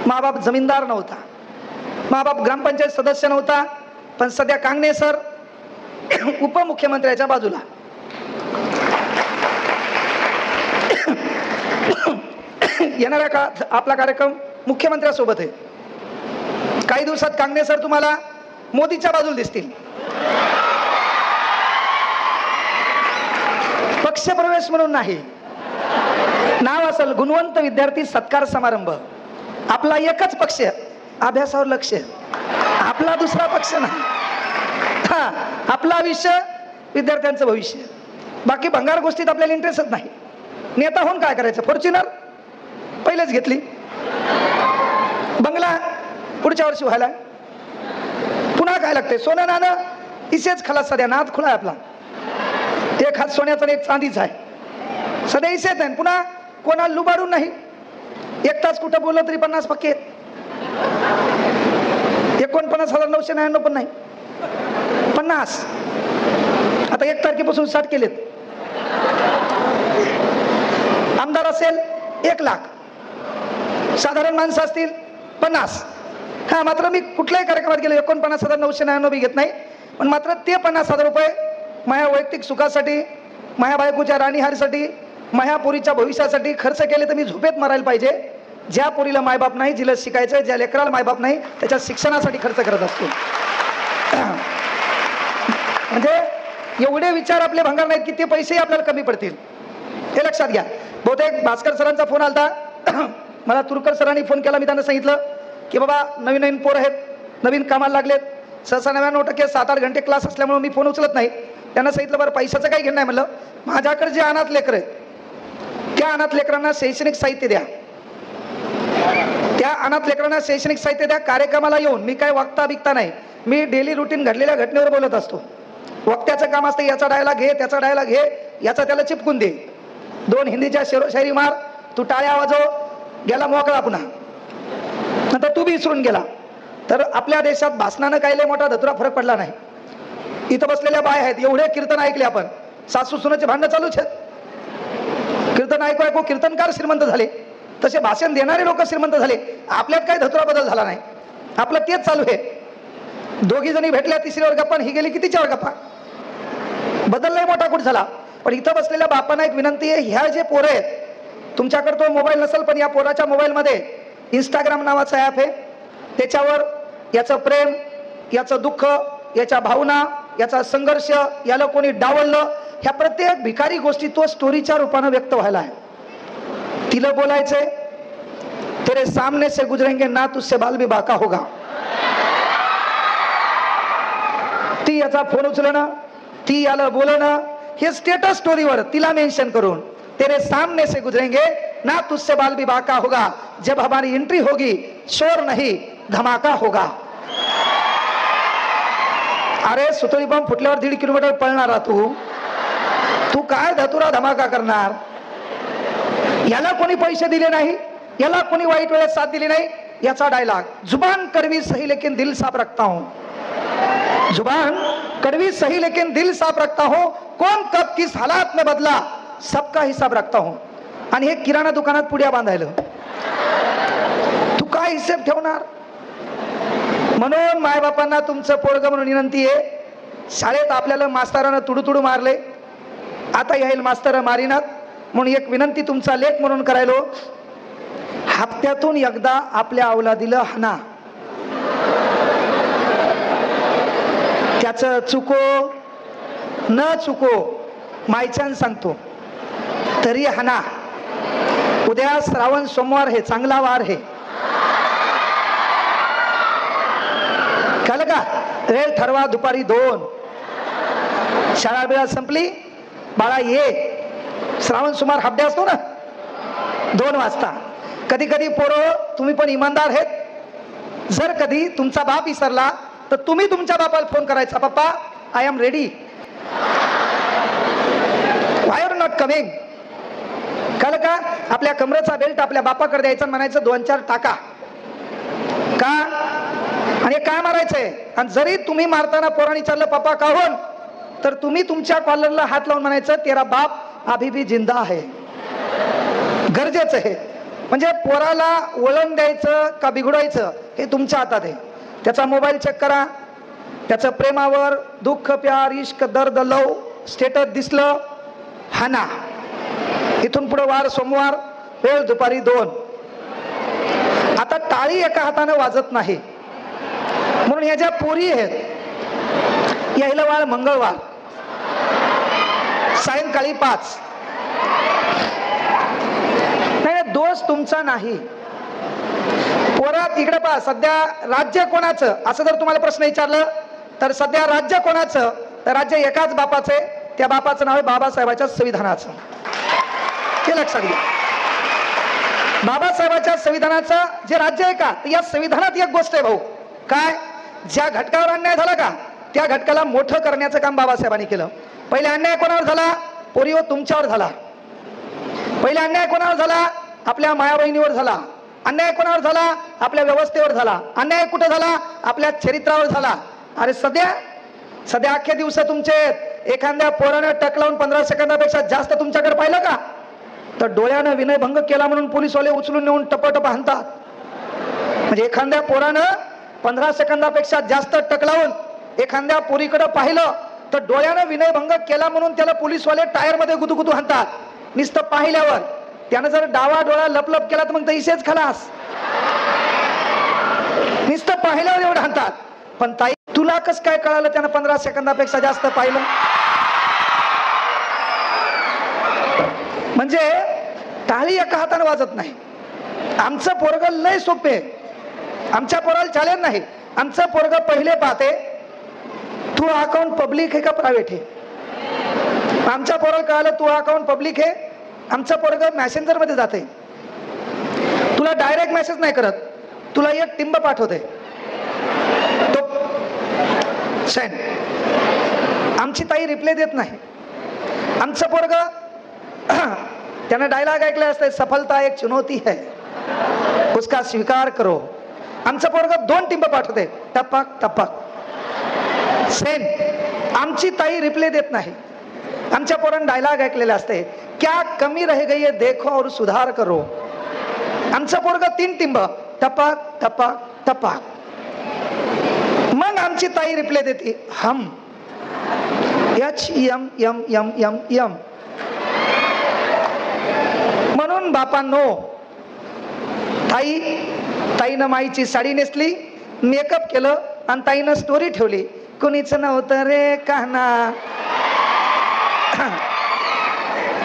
महाबाप जमीनदार नव्हता, महाबाप ग्रामपंचायत सदस्य नव्हता, पण सध्या कांगणे सर उपमुख्यमंत्र्याच्या बाजूला. येणाऱ्या काळात आपला कार्यक्रम मुख्यमंत्र्यासोबत आहे. काही दिवसात कांगणे सर तुम्हाला मोदीच्या बाजूला दिसतील. पक्षप्रवेश म्हणून नाही, नाव असेल गुणवंत विद्यार्थी सत्कार समारंभ. आपला एकच पक्ष, अभ्यासावर लक्ष, आपला दुसरा पक्ष नाही. हा, आपलं आयुष्य, विद्यार्थ्यांचं भविष्य. बाकी भंगार गोष्टीत आपल्याला इंटरेस्टच नाही. नेता होऊन काय करायचं? फॉर्च्युनर पहिलेच घेतली, बंगला पुढच्या वर्षी व्हायला, पुन्हा काय लागते? सोनं नाणं इसेच खलास. सध्या नाद खुला आहे आपला, एक हात सोन्याचा आणि एक चांदीचा आहे. सध्या इसेच आहे. पुन्हा कोणाला लुबाडून नाही. 1 तास कुठं बोललं तरी 50 पक्के, 49,999 पण नाही, 50. आता 1 तारखेपासून 60 केलेत. आमदार असेल 1 लाख, साधारण माणसं असतील 50. हा, मात्र मी कुठल्याही कार्यक्रमात गेलो 49,999 बी घेत नाही. पण मात्र ते 50,000 रुपये माझ्या वैयक्तिक सुखासाठी, माझ्या बायकोच्या राणीहारसाठी, माझ्या पोरीच्या भविष्यासाठी खर्च केले तर मी झोपेत मरायला पाहिजे. ज्या पोरीला मायबाप नाही, जिला शिकायचं, ज्या लेकराला मायबाप नाही, त्याच्या शिक्षणासाठी खर्च करत असतो. म्हणजे एवढे विचार आपले भंगार नाहीत की ते पैसेही आपल्याला कमी पडतील, हे लक्षात घ्या. बहुतेक भास्कर सरांचा फोन आलता मला. तुरकर सरांनी फोन केला. मी त्यांना सांगितलं की बाबा, नवीन नवीन पोरं आहेत, नवीन कामाला लागलेत, सहसा 99% 7-8 घंटे क्लास असल्यामुळे मी फोन उचलत नाही. त्यांना सांगितलं, बरं पैशाचं काही घेणं नाही. म्हणलं, माझ्याकडे जे अनाथ लेकर आहेत त्या अनाथ लेकरांना शैक्षणिक साहित्य द्या, त्या अनाथ लेकरांना शैक्षणिक साहित्य द्या. कार्यक्रमाला येऊन मी काय वक्ता बिकता नाही, मी डेली रुटीन घडलेल्या घटनेवर बोलत असतो. वक्त्याचं काम असतं, याचा डायलॉग घे, त्याचा डायलॉग घे, याचा त्याला चिपकून दे. 2 हिंदीच्या शायरी मार, तू टाळ्या वाजव, गेला मोकळा पुन्हा. नंतर तू बी विसरून गेला. तर आपल्या देशात भाषणानं काही लय मोठा धतुरा फरक पडला नाही. इथं बसलेल्या बाय आहेत, एवढे कीर्तन ऐकले आपण, सासू सुनाचे भांडणं चालूच आहेत. कीर्तन ऐकू ऐकू कीर्तनकार श्रीमंत झाले, तसे भाषण देणारे लोक श्रीमंत झाले. आपल्यात काही धतुरा बदल झाला नाही, आपलं तेच चालू आहे. दोघी जणी भेटल्या तिसरीवर गप्पा, ही गेली की तिच्यावर गप्पा. बदल नाही मोठा कुठं झाला. पण इथं बसलेल्या बापांना एक विनंती आहे, ह्या जे पोरं आहेत, तुमच्याकडे तो मोबाईल नसेल पण या पोराच्या मोबाईलमध्ये इंस्टाग्राम नावाचा ॲप आहे. त्याच्यावर याचं प्रेम, याचं दुःख, याच्या भावना, याचा संघर्ष, याला कोणी डावललं, ह्या प्रत्येक भिकारी गोष्टी तो स्टोरीच्या रूपानं व्यक्त व्हायला आहे. तिला बोलायचंय, तेरे सामने से गुजरेंगे ना तुझसे बाल भी बाका होगा. ती याचा फोन उचलणं, ती याला बोलणं, हे स्टेटस स्टोरीवर तिला मेन्शन करून, तेरे सामने से गुजरेंगे ना तुझसे बाल भी बाका होगा, जब हमारी एंट्री होगी शोर नहीं धमाका होगा. अरे सुतळी बॉम्ब फुटल्यावर 1.5 किलोमीटर पळणारा तू काय धतुरा धमाका करणार. याला कोणी पैसे दिले नाही, याला कोणी वाईट वेळेत साथ दिली नाही. याचा डायलॉग, जुबान कड़वी सही लेकिन दिल साफ रखता हूं. जुबान कड़वी सही लेकिन दिल साफ रखता हूं, कौन कब किस हालात में बदला सबका हिसाब रखता हूं. आणि हे किराणा दुकानात पुड्या बांधायला तू काय हिशेब ठेवणार. म्हणून मायबापांना तुमचं पोरग म्हणून विनंती आहे, शाळेत आपल्याला मास्तरानं तुडू मारले, आता येईल मास्तर मारिनात. म्हणून एक विनंती तुमचा लेख म्हणून करायलो, हप्त्यातून एकदा आपल्या अवलादीला हाना. त्याचं चुको न चुको मायच्यान सांगतो तरी हाना. उद्या श्रावण सोमवार हे चांगला वार हे, कळलं का. वेळ ठरवा दुपारी 2, शाळा बिळा संपली, बाळा ये. श्रावण सोमवार हाफ डे असतो ना 2 वाजता. कधी कधी पोरं तुम्ही पण इमानदार आहेत, जर कधी तुमचा बाप विसरला तर तुम्ही तुमच्या बापाला फोन करायचा, पप्पा I am ready, why are not coming. कळलं का. आपल्या कमरेचा बेल्ट आपल्या बापाकडे द्यायचा, म्हणायचं 2-4 टाका का, आणि काय मारायचंय. आणि जरी तुम्ही मारताना पोरांनी विचारलं पप्पा काहून, तर तुम्ही तुमच्या कॉलरला हात लावून म्हणायचं तेरा बाप अभी भी जिंदा आहे. गरजेचं आहे. म्हणजे पोराला वळण द्यायचं का बिघडवायचं हे तुमच्या हातात आहे. त्याचा मोबाईल चेक करा, त्याचं प्रेमावर दुःख, प्यार, इश्क, दर्द, लव स्टेटस दिसलं हाना. इथून पुढे वार सोमवार, वेळ दुपारी 2. आता टाळी एका हाताने वाजत नाही, म्हणून या ज्या पोरी आहेत, यायला वार मंगळवार सायंकाळी 5. नाही, दोष तुमचा नाही. पोरात इकडे पहा, सध्या राज्य कोणाचं असं जर तुम्हाला प्रश्न विचारलं तर सध्या राज्य कोणाचं, तर राज्य एकाच बापाचं आहे. त्या बापाचं नाव आहे बाबासाहेबाच्या संविधानाचं. हे लक्षात घ्या. बाबासाहेबाच्या संविधानाचं जे राज्य आहे का, या संविधानात एक गोष्ट आहे भाऊ, काय, ज्या घटकावर अन्याय झाला का त्या घटकाला मोठं करण्याचं काम बाबासाहेबांनी केलं. पहिले अन्याय कोणावर झाला, पोरीवर तुमच्यावर झाला. पहिले अन्याय कोणावर झाला, आपल्या माया बहिणीवर झाला. अन्याय कोणावर झाला, आपल्या व्यवस्थेवर झाला. अन्याय कुठे झाला, आपल्या चरित्रावर झाला. अरे सध्या अख्खे दिवस तुमचे, एखाद्या पोरानं टक लावून 15 सेकंदापेक्षा जास्त तुमच्याकडे पाहिलं का, तर डोळ्यानं विनयभंग केला म्हणून पोलीसवाले उचलून नेऊन टप हाणतात. म्हणजे एखाद्या पोरानं 15 सेकंदापेक्षा जास्त टक लावून एखाद्या पोरीकडे पाहिलं तर डोळ्यानं विनयभंग केला म्हणून त्याला पोलीसवाले टायर मध्ये गुदुगुदू हाणतात. नुसतं पाहिल्यावर. त्यानं जर डावा डोळा लपलप केला तर मग इसेच खलास. नुसतं पाहिल्यावर एवढं हाणतात. पण ताई तुला कसं काय कळालं त्यानं 15 सेकंदापेक्षा जास्त पाहिलं. म्हणजे टाळी एका हाताने वाजत नाही. आमचं पोरग लय सोपे, आमच्या पोराला चॅलेंज नाही. आमचं पोरग पहिले पाहते तू अकाउंट पब्लिक आहे का प्रायव्हेट आहे. आमच्या पोराला कळालं तू अकाउंट पब्लिक आहे. आमचं पोरग मॅसेंजर मध्ये जाते, तुला डायरेक्ट मेसेज नाही करत, तुला एक टिंब पाठवते तो सेंड. आमची ताई रिप्लाय देत नाही. आमचं पोरग त्याने डायलॉग ऐकले असते, सफलता एक चुनौती है उसका स्वीकार करो. आमचं पोरग 2 टिंब पाठवते, टपक टपक सेंड. आमची ताई रिप्ले देत नाही. आमच्या पोरांनी डायलॉग ऐकलेले असते, क्या कमी रह गई है देखो और सुधार करो. आमचं पोरग 3 टिंब टपक टपक टपक. मग आमची ताई रिप्ले देते, हम HMMMM. म्हणून बापांनो, ताईनं माईची साडी नेसली, मेकअप केलं आणि ताईनं स्टोरी ठेवली, कुणीच नव्हतं रे काना.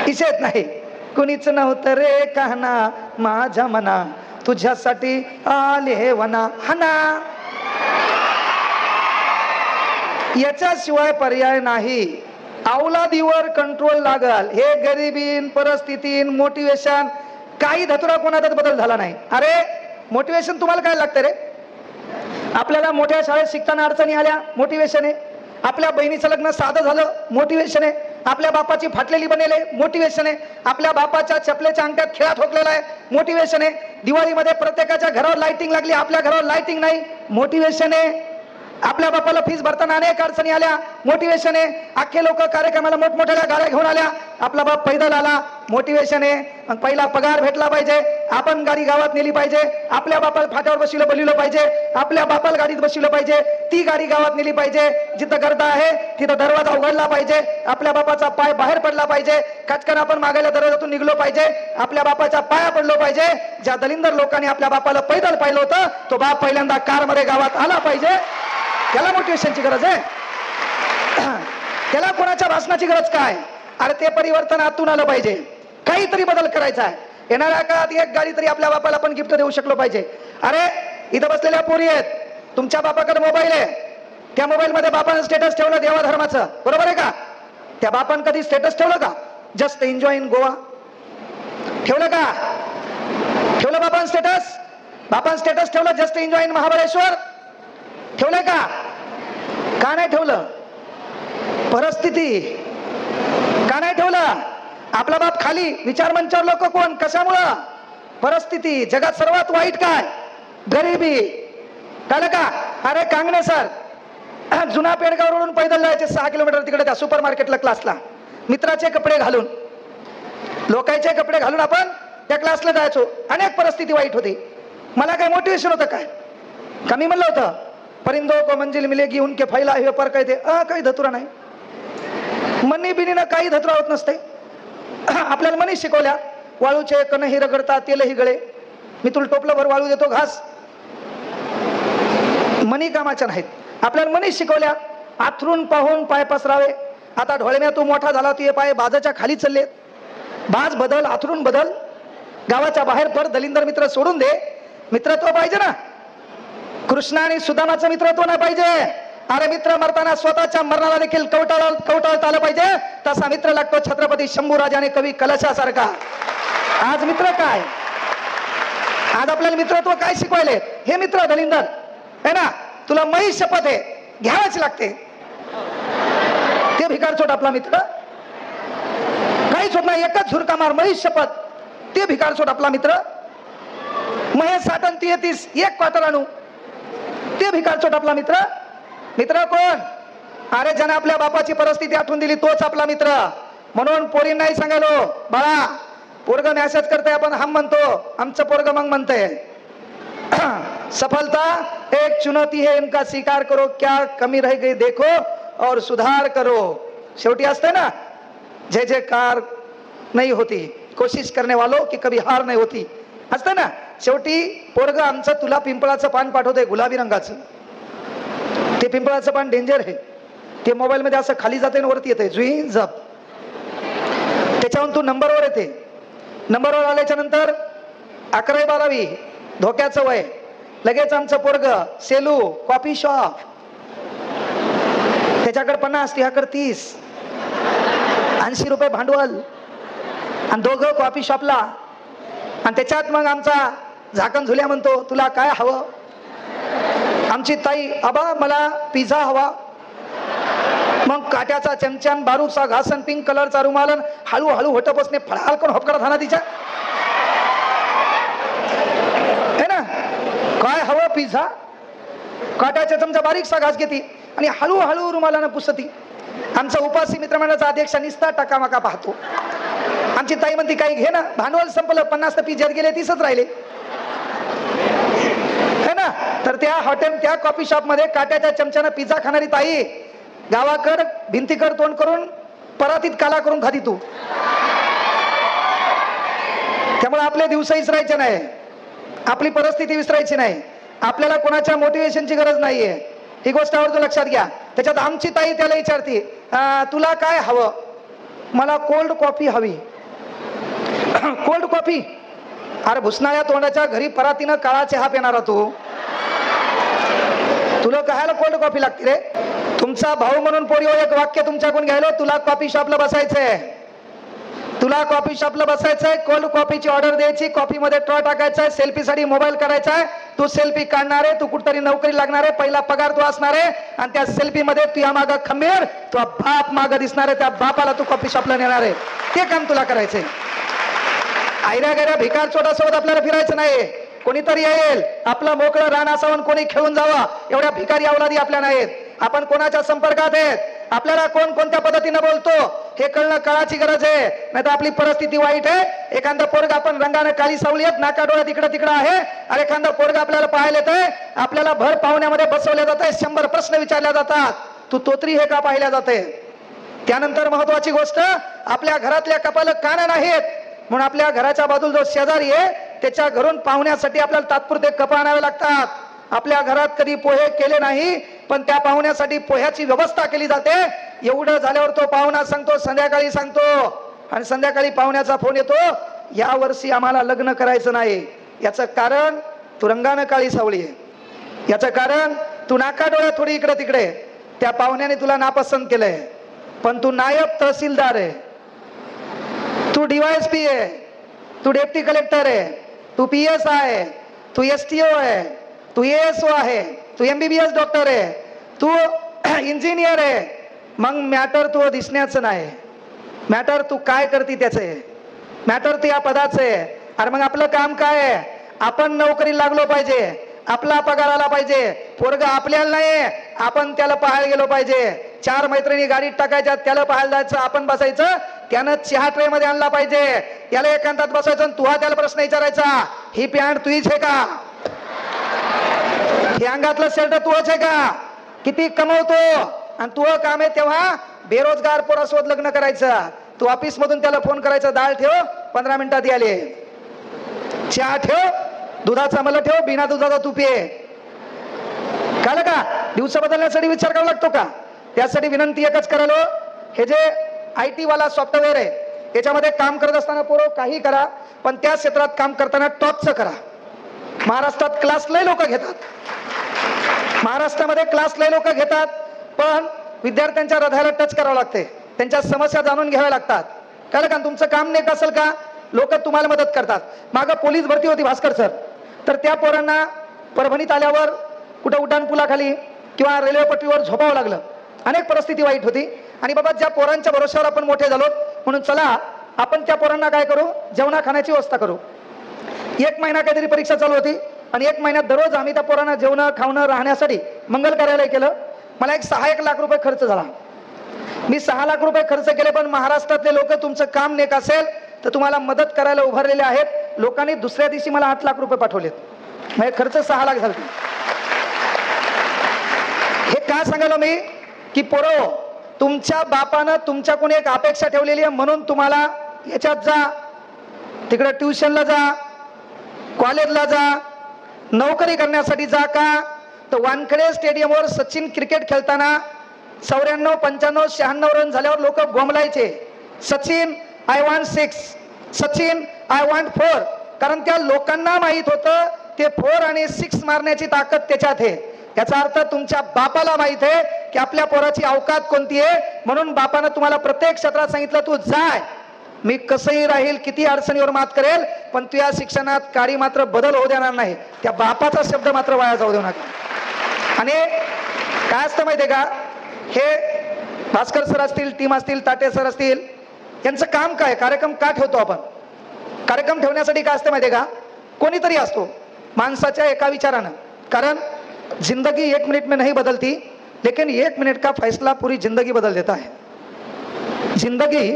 इशेत नाही, कुणीच नव्हतं रे काना माझ्या मना, तुझ्यासाठी आले वना हना. याच्याशिवाय पर्याय नाही. औलादीवर कंट्रोल लागल. हे गरिबीन, परिस्थितीन, मोटिवेशन, काही धतुरा कोणाचाच बदल झाला नाही. अरे मोटिवेशन तुम्हाला काय लागतं रे? आपल्याला मोठ्या शाळेत शिकताना अडचणी आल्या, मोटिवेशन आहे. आपल्या बहिणीचं लग्न साधं झालं, मोटिवेशन आहे. आपल्या बापाची फाटलेली बनेले, मोटिवेशन आहे. आपल्या बापाच्या चपलेच्या अंगठ्यात खिळा ठोकलेला आहे, मोटिवेशन आहे. दिवाळीमध्ये प्रत्येकाच्या घरावर लाइटिंग लागली, आपल्या घरावर लाइटिंग नाही, मोटिवेशन आहे. आपल्या बापाला फीस भरताना अनेक अडचणी आल्या, मोटिवेशन आहे. अख्खे लोक कार्यक्रमाला मोठमोठ्या गाड्या घेऊन आल्या, आपला बाप पैदल आला, मोटिवेशन आहे. पहिला पगार भेटला पाहिजे, आपण गाडी गावात नेली पाहिजे, आपल्या बापाला फाट्यावर बसवलं पाहिजे, आपल्या बापाला गाडीत बसवलं पाहिजे, ती गाडी गावात नेली पाहिजे. जिथं गर्दा आहे तिथं दरवाजा उघडला पाहिजे, आपल्या बापाचा पाय बाहेर पडला पाहिजे, कचकन आपण मागायला दरवाजातून निघलो पाहिजे, आपल्या बापाच्या पाया पडलो पाहिजे. ज्या दलिंदर लोकांनी आपल्या बापाला पैदल पाहिलं होतं, तो बाप पहिल्यांदा कारमध्ये गावात आला पाहिजे. त्याला मोटिवेशनची गरज आहे. त्याला कोणाच्या भाषणाची गरज काय? अरे ते परिवर्तन आतून आलं पाहिजे, काहीतरी बदल करायचा आहे. येणाऱ्या काळात एक गाडी तरी आपल्या बापाला पण गिफ्ट देऊ शकलो पाहिजे. अरे इथं बसलेल्या पोरी आहेत, तुमच्या बापाकडे मोबाईल आहे, त्या मोबाईल मध्ये बापानं स्टेटस ठेवलं देवा धर्माचं, बरोबर आहे का? त्या बापानं कधी स्टेटस ठेवलं का? जस्ट एन्जॉय इन गोवा ठेवलं का? ठेवलं बापानं स्टेटस? बापानं स्टेटस ठेवलं जस्ट एन्जॉय इन महाबळेश्वर? ठेवलंय का? का नाही ठेवलं? परिस्थिती. का नाही ठेवलं? आपला बाप खाली, विचार मंचावर लोक कोण, कशामुळं? परिस्थिती. जगात सर्वात वाईट काय? गरिबी. कळलं का? अरे कांगणे सर जुना पेडगाव रोडून पैदल जायचे 6 किलोमीटर तिकडे त्या सुपर मार्केटला क्लासला, मित्राचे कपडे घालून, लोकांचे कपडे घालून आपण त्या क्लासला जायचो. अनेक परिस्थिती वाईट होती. मला काय मोटिवेशन होतं काय? कमी म्हणलं होतं, परिंदो को मंजिल मिलेगी उनके फैला हुए पर कहते. काही धतुरा नाही. मनी बिनीनं काही धतुरा होत नसते. आपल्याला मनी शिकवल्या, वाळूचे कणही रगडता तेलही गळे, मी तुला टोपलं भर वाळू देतो घास. मनी कामाच्या नाहीत. आपल्याला मनी शिकवल्या, आथरून पाहून पाय पसरावे. आता ढोळ्या तू मोठा झाला, तू हे पाय बाजाच्या खाली चालले, बाज बदल, आथरून बदल, गावाच्या बाहेर पड, दलिंदर मित्र सोडून दे. मित्रत्व पाहिजे ना. कृष्ण आणि सुदामाचं मित्रत्व नाही पाहिजे. अरे मित्र मरताना स्वतःच्या मरणाला देखील कवटाळता आलं पाहिजे. तसा मित्र लागतो छत्रपती शंभूराज आणि कवी कलशासारखा. आज मित्र काय? आज आपल्याला मित्रत्व काय शिकवायले? हे मित्र दलिंदर है ना, तुला मही शपथ आहे, घ्यावाच लागते. ते भिकारचोट आपला मित्र काहीच होत नाही, एकच झुरका मार, मही शपथ. ते भिकारचोट आपला मित्र. महेश साठन 33 एक क्वार्टर आणू, ते भिकारचोट आपला मित्र. मित्र कोण? अरे ज्याने आपल्या बापाची परिस्थिती आठवून दिली तोच आपला मित्र. म्हणून पोरींनाही सांगायलो, बाळा पोरग मॅसेज करते, आपण हम म्हणतो, आमचं पोरग मग म्हणतंय सफलता एक चुनौती है, इनका स्वीकार करो, क्या कमी रह गई देखो और सुधार करो. शेवटी असते ना, जय जयकार नाही होती, कोशिश करने वालों की कभी हार नाही होती. असते ना. शेवटी पोरग आमचं तुला पिंपळाचं पान पाठवतंय गुलाबी रंगाचं. ते पिंपळाचं पान डेंजर आहे. ते मोबाईल मध्ये असं खाली जाते आणि वरती येते, जुई जप. त्याच्यावरून तू नंबरवर येते. नंबरवर आल्याच्या नंतर 11वी 12वी धोक्याचं वय. लगेच आमचं पोरग सेलू कॉफी शॉप, त्याच्याकडे 50, त्याच्याकडे 30, 80 रुपये भांडवल, आणि दोघं कॉफी शॉपला. आणि त्याच्यात मग आमचा झाकण झुल्या म्हणतो, तुला काय हवं? आमची ताई, आबा मला पिझ्झा हवा. मग काट्याचा चमच्यान, बारूचा घासन, पिंक कलरचा रुमालन, हळूहळू होट बसणे, फळाल करून होपकरा थाना तिच्या है ना. काय हवं पिझ्झा, काट्याचा चमचा बारीकसा घास घेते आणि हळूहळू रुमालानं पुसती. आमचा उपासी मित्रमंडळाचा अध्यक्ष निस्ता टकामका पाहतो. आमची ताई म्हणती काही घे ना, भांडवल संपलं, 50 पिझ्झ्यात गेले, 30च राहिले है ना. तर त्या हॉटेल, त्या कॉफी शॉप मध्ये काट्याच्या चमच्यानं पिझ्झा खाणारी ताई गावाकड भिंतीकड तोंड करून परातीत काला करून खाती तू. त्यामुळे आपले दिवस विसरायचे नाही, आपली परिस्थिती विसरायची नाही, आपल्याला कोणाच्या मोटिवेशनची गरज नाहीये, ही गोष्ट आवर्जून लक्षात घ्या. त्याच्यात आमची ताई त्याला विचारते, तुला काय हवं? मला कोल्ड कॉफी हवी. Cold coffee? अरे भुसणाऱ्या तोंडाच्या घरी परातीनं काळा चहा पिणारा तू, तुला कहायला कोल्ड कॉफी लागते रे? तुमचा भाऊ म्हणून पोरी एक वाक्य तुमच्याकडून घ्यायला, तुला कॉफी शॉपला बसायचंय, तुला कॉफी शॉपला बसायचंय, कोल्ड कॉफीची ऑर्डर द्यायची, कॉफी मध्ये ट्रॉ टाकायचाय, सेल्फी साठी मोबाईल करायचा आहे, तू सेल्फी काढणार आहे, तू कुठतरी नोकरी लागणार आहे, पहिला पगार तू असणार आहे आणि त्या सेल्फी मध्ये तुझ्या माग खंबीर तुझा बाप माग दिसणार आहे, त्या बापाला तू कॉफी शॉपला नेणार आहे. ते काम तुला करायचंय. आयऱ्या गैऱ्या भिकार चोटासोबत आपल्याला फिरायचं नाही. कोणीतरी येईल, आपलं मोकळं रान असावं, कोणी खेळून जावं, एवढ्या भिकारी अवलादी आपल्या नाहीत. आपण कोणाच्या संपर्कात आहेत, आपल्याला कोण कोणत्या पद्धतीने बोलतो हे कळणं काळाची गरज आहे. नाही तर आपली परिस्थिती वाईट आहे. एखादा पोरग आपण रंगाने काळी सावली आहेत, नाका डोळ्यात इकडं तिकडं आहे, अरे एखादा पोरग आपल्याला पाहायला येतंय, आपल्याला भर पाहुण्यामध्ये बसवल्या जात आहे, 100 प्रश्न विचारल्या जातात, तू तोत्री हे का पाहिल्या जाते. त्यानंतर महत्वाची गोष्ट, आपल्या घरातल्या कपाल कान नाहीत, म्हणून आपल्या घराच्या बाजूला जो शेजारी आहे त्याच्या घरून पाहुण्यासाठी आपल्याला तात्पुरते कपा आणावे लागतात. आपल्या घरात कधी पोहे केले नाही, पण त्या पाहुण्यासाठी पोह्याची व्यवस्था केली जाते. एवढं झाल्यावर तो पाहुणा सांगतो, संध्याकाळी सांगतो, आणि संध्याकाळी पाहुण्याचा फोन येतो, या वर्षी आम्हाला लग्न करायचं नाही. याचं कारण तू रंगानं काळी सावळी आहे, याचं कारण तू नाका डोळ्यात थोडी इकडे तिकडे. त्या पाहुण्याने तुला नापसंत केलंय, पण तू नायब तहसीलदार आहे, तू DYSP आहे, तू डेप्टी कलेक्टर आहे, तू PS आहे, तू STO आहे, तू ASO आहे, तू MBBS डॉक्टर आहे, तू इंजिनियर आहे. मग मॅटर तू दिसण्याचं नाही, मॅटर तू काय करते त्याचे, मॅटर तू या पदाचं आहे. अरे मग आपलं काम काय आहे? आपण नोकरी लागलो पाहिजे, आपला पगार आला पाहिजे. पोरग आपल्याला नाही, आपण त्याला पाहायला गेलो पाहिजे. 4 मैत्रिणी गाडीत टाकायच्या, त्याला पाहायला जायचं, आपण बसायचं, त्यानं चहा ट्रे मध्ये आणला पाहिजे, त्याला एकांतात बसायचं, तुहा त्याला प्रश्न विचारायचा, ही पॅन्ट तुझीच आहे का, हे अंगातलं शर्ट तुझंच आहे का, किती कमवतो, आणि तुझं काम आहे तेव्हा बेरोजगार पोरासोबत लग्न करायचं. तू ऑफिस मधून त्याला फोन करायचा, डाळ ठेव 15 मिनिटात आले, चहा ठेव, दुधाचा मला ठेव, बिना दुधाचा तू पे. कळलं का? दिवस बदलण्यासाठी विचार करावा लागतो का? त्यासाठी विनंती एकच करायलो, हे जे IT वाला सॉफ्टवेअर आहे याच्यामध्ये काम करत असताना पोरं काही करा, पण त्या क्षेत्रात काम करताना टॉपचं करा. महाराष्ट्रात क्लास लय लोक घेतात, महाराष्ट्रामध्ये क्लास लय लोक घेतात, पण विद्यार्थ्यांच्या हृदयाला टच करावं लागते, त्यांच्या समस्या जाणून घ्याव्या लागतात. कळलं का? तुमचं काम नेक असेल का, लोक तुम्हाला मदत करतात. मागं पोलीस भरती होती भास्कर सर, तर त्या पोरांना परभणीत आल्यावर कुठं उड्डाण पुलाखाली किंवा रेल्वे पटरीवर झोपावं लागलं, अनेक परिस्थिती वाईट होती. आणि बाबा ज्या पोरांच्या भरोश्यावर आपण मोठे झालो, म्हणून चला आपण त्या पोरांना काय करू, जेवणा खाण्याची व्यवस्था करू. 1 महिना काहीतरी परीक्षा चालू होती, आणि 1 महिन्यात दररोज आम्ही त्या पोरांना जेवण खावणं राहण्यासाठी मंगल कार्यालय केलं. मला 6-1 लाख रुपये खर्च झाला. मी 6 लाख रुपये खर्च केले, पण महाराष्ट्रातले लोक तुमचं काम नेक असेल तर तुम्हाला मदत करायला उभारलेले आहेत. लोकांनी दुसऱ्या दिवशी मला 8 लाख रुपये पाठवलेत, म्हणजे खर्च 6 लाख झाला. हे काय सांगायला मी, की पोरो, तुमच्या बापानं तुमच्याकडून एक अपेक्षा ठेवलेली आहे, म्हणून तुम्हाला याच्यात जा, तिकडे ट्युशनला जा, कॉलेजला जा, नोकरी करण्यासाठी जा. का तर वानखेडे स्टेडियमवर सचिन क्रिकेट खेळताना 94, 95, 96 रन झाल्यावर लोक बोंबलायचे, Sachin I want 6, Sachin I want 4. कारण त्या लोकांना माहित होतं ते 4 आणि 6 मारण्याची ताकद त्याच्यात आहे. याचा अर्थ तुमच्या बापाला माहित आहे की आपल्या पोराची अवकात कोणती आहे, म्हणून बापानं तुम्हाला प्रत्येक क्षेत्रात सांगितलं, तू जाय, मी कसंही राहील, किती अडचणीवर मात करेल, पण तू या शिक्षणात काही मात्र बदल होऊ देणार नाही. त्या बापाचा शब्द मात्र वाया जाऊ देऊ नका. आणि काय असतं माहितीये का, हे भास्कर सर असतील, टीम असतील, ताटे सर असतील, यांचं काम काय? कार्यक्रम का ठेवतो आपण? कार्यक्रम ठेवण्यासाठी काय असते माहिती आहे का? कोणीतरी असतो माणसाच्या एका विचारानं. कारण जिंदगी 1 मिनट में नहीं बदलती, लेकिन 1 मिनट का फैसला पूरी जिंदगी बदल देता है. जिंदगी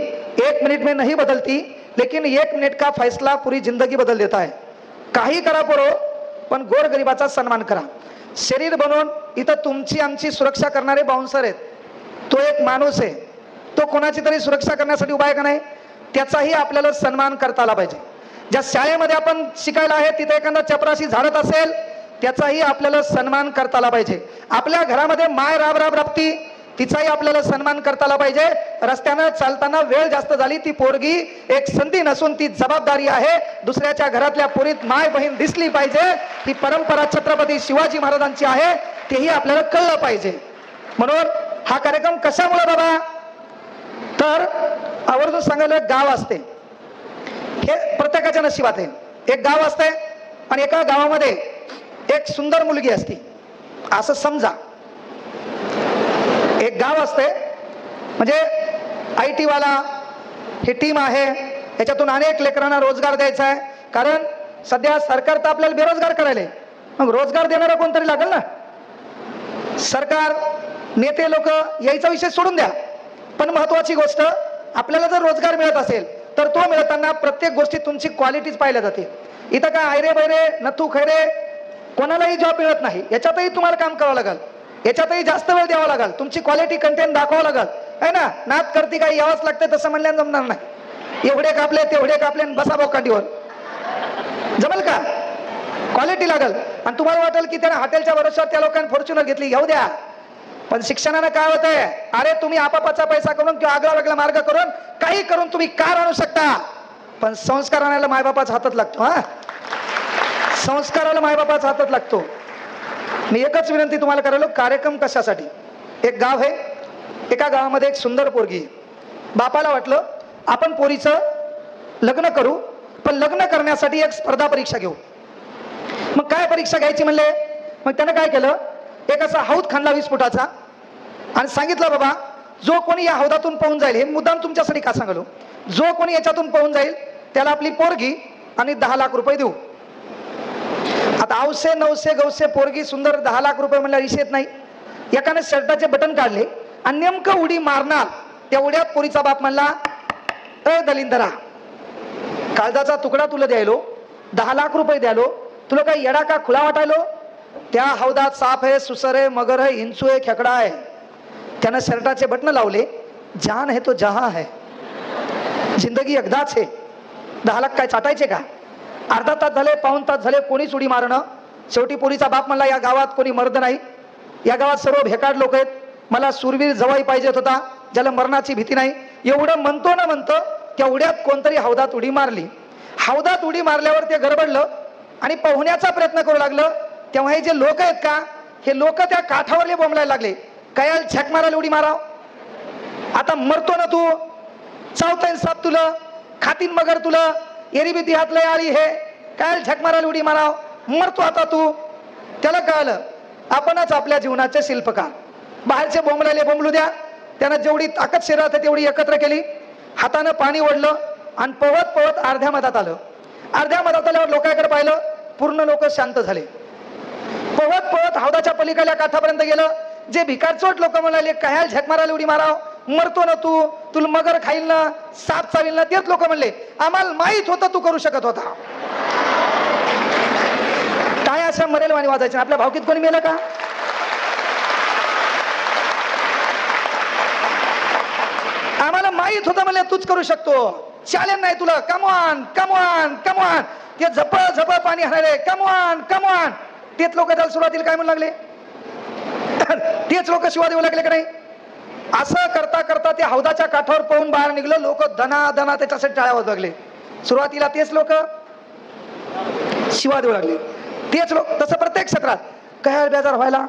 1 मिनट में नहीं बदलती, लेकिन 1 मिनट का फैसला पूरी जिंदगी बदल देता है. काही करा पोरो, पण गोरगरिबाचा सन्मान करा. शरीर बनवून इथं तुमची आमची सुरक्षा करणारे बाउन्सर आहेत. तो एक माणूस आहे, तो कोणाची तरी सुरक्षा करण्यासाठी उभा आहे का नाही? त्याचाही आपल्याला सन्मान करता आला पाहिजे. ज्या शाळेमध्ये आपण शिकायला आहे तिथे एखादा चपराशी झाडत असेल, त्याचाही आपल्याला सन्मान करता आला पाहिजे. आपल्या घरामध्ये माय राब राब राबती, तिचाही आपल्याला सन्मान करता आला पाहिजे. रस्त्यानं चालताना वेळ जास्त झाली, ती पोरगी एक संधी नसून ती जबाबदारी आहे. दुसऱ्याच्या घरातल्या पोरीत माय बहीण दिसली पाहिजे. ही परंपरा छत्रपती शिवाजी महाराजांची आहे, तेही आपल्याला कळलं पाहिजे. म्हणून हा कार्यक्रम कशामुळे बाबा? तर आवर्जून सांगायला गाव असते, हे प्रत्येकाच्या नशिबात आहे. एक गाव असते आणि एका गावामध्ये एक सुंदर मुलगी असते. असं समजा एक गाव असते, म्हणजे IT वाला ही टीम आहे, याच्यातून अनेक लेकरांना रोजगार द्यायचा आहे. कारण सध्या सरकार तर आपल्याला बेरोजगार करायला, मग रोजगार देणारा कोणतरी लागेल ना. सरकार, नेते लोक यायचा विषय सोडून द्या, पण महत्वाची गोष्ट, आपल्याला जर रोजगार मिळत असेल तर तो मिळताना प्रत्येक गोष्टीत तुमची क्वालिटीज पाहिल्या जाते. इथं काय आयरे बैरे नथू खैरे कोणालाही जॉब मिळत नाही. याच्यातही तुम्हाला काम करावं लागेल, याच्यातही जास्त वेळ द्यावा लागेल, तुमची क्वालिटी कंटेंट दाखवावं लागेल, है ना. नात करती काही यावंच लागतं, तसं म्हणल्यानं जमणार नाही. एवढे कापले तेवढे कापले बसा बोकांडीवर, जमल का? क्वालिटी लागेल. आणि तुम्हाला वाटेल की त्या हॉटेलच्या भरोश्यावर त्या लोकांनी फॉर्च्युनर घेतली, घेऊ द्या. पण शिक्षणानं काय होतंय? अरे तुम्ही आपापाचा पैसा करून किंवा आगळा वेगळा मार्ग करून काही करून तुम्ही कार आणू शकता, पण संस्कार आणायला मायबापाच्या हातात लागतो. हा, संस्काराला मायबापाच्या हातात लागतो. मी एकच विनंती तुम्हाला करायला, कार्यक्रम कशासाठी? एक गाव आहे, एका गावामध्ये एक सुंदर पोरगी. बापाला वाटलं आपण पोरीचं लग्न करू, पण लग्न करण्यासाठी एक स्पर्धा परीक्षा घेऊ. मग काय परीक्षा घ्यायची म्हणले? मग त्यानं काय केलं, एक असा हौद खांदला 20 फुटाचा आणि सांगितलं बाबा जो कोणी या हौदातून पळून जाईल, हे मुद्दाम तुमच्यासाठी का सांगलो, जो कोणी याच्यातून पळून जाईल त्याला आपली पोरगी आणि 10 लाख रुपये देऊ. आता 900 900 गौसे पोरगी सुंदर, 10 लाख रुपये म्हणल्या विषयच नाही. एकाने शर्टाचे बटन काढले आणि नेमकं उडी मारणार तेवढ्यात पोरीचा बाप म्हणला, अ दलिंदरा, काळजाचा तुकडा तुला द्यायलो, 10 लाख रुपये द्यालो, तुला काही येडा का खुला वाटायलो? त्या हौदात साप आहे, सुसर आहे, मगर आहे, हिंसू आहे, खेकडा आहे. त्यानं शर्टाचे बटन लावले, जान है तो जहां है, जिंदगी एकदाच आहे. 10 लाख काय चाटायचे का? अर्धा तास झाले, पाऊण तास झाले, कोणीच उडी मारणं. शेवटी पोरीचा बाप म्हणला, या गावात कोणी मर्द नाही, या गावात सर्व भेकाड लोक आहेत, मला सुरवीर जवाई पाहिजेत होता, ज्याला मरणाची भीती नाही. एवढं म्हणतो ना म्हणतो तेवढ्यात कोणतरी हौदात उडी मारली. हौदात उडी मारल्यावर ते गडबडलं आणि पोहण्याचा प्रयत्न करू लागलं. तेव्हा हे जे लोक आहेत का, हे लोक त्या काठावरले बोंबलायला लागले, कयाल छक मारायला उडी माराव. आता मरतो ना तू, चावताय साप तुला, खातीन मगर तुला, एरी भीती हातलय आली, हे कयाल छक मारायला उडी माराव, मरतो आता तू. त्याला कळलं आपणच आपल्या जीवनाचे शिल्पकार. बाहेरचे बोंबलायले बोंबलू द्या. त्यानं जेवढी ताकद शरीरात आहे तेवढी एकत्र केली, हातानं पाणी ओढलं आणि पवत पवत अर्ध्या मधात आलं. अर्ध्या मधात आल्यावर लोकांकडे पाहिलं, पूर्ण लोक शांत झाले. पवत पवत हौदाच्या पलीकडल्या काठापर्यंत गेलं. जे भिकारचोट लोक म्हणाले, कयाल झक मारायला उडी माराव, मरतो ना तू, तुला मगर खाईल ना, साप चावील ना, तेच लोक म्हणले, आम्हाला माहित होतं तू करू शकत होता. काय अशा मरेल वाणी वाजायचे? आपल्या भावकीत कोणी मेलं का? आम्हाला माहित होतं म्हणले तूच करू शकतो, चॅलेंज नाही तुला, कमवान कमवान कमवान. ते झप झप पाणी हाणायले, कमवान कमवान. तेच लोक त्याला सुरुवातीला काय म्हणू लागले, तेच लोक शिवा देऊ लागले का नाही? असं करता करता ते हौदाच्या काठावर पळून बाहेर निघलं. लोक धना धना त्याच्यासाठी टाळ्या वाजवू लागले. सुरुवातीला तेच लोक शिवा देऊ लागले, तेच लोक. तसं प्रत्येक क्षेत्रात काय बेजार व्हायला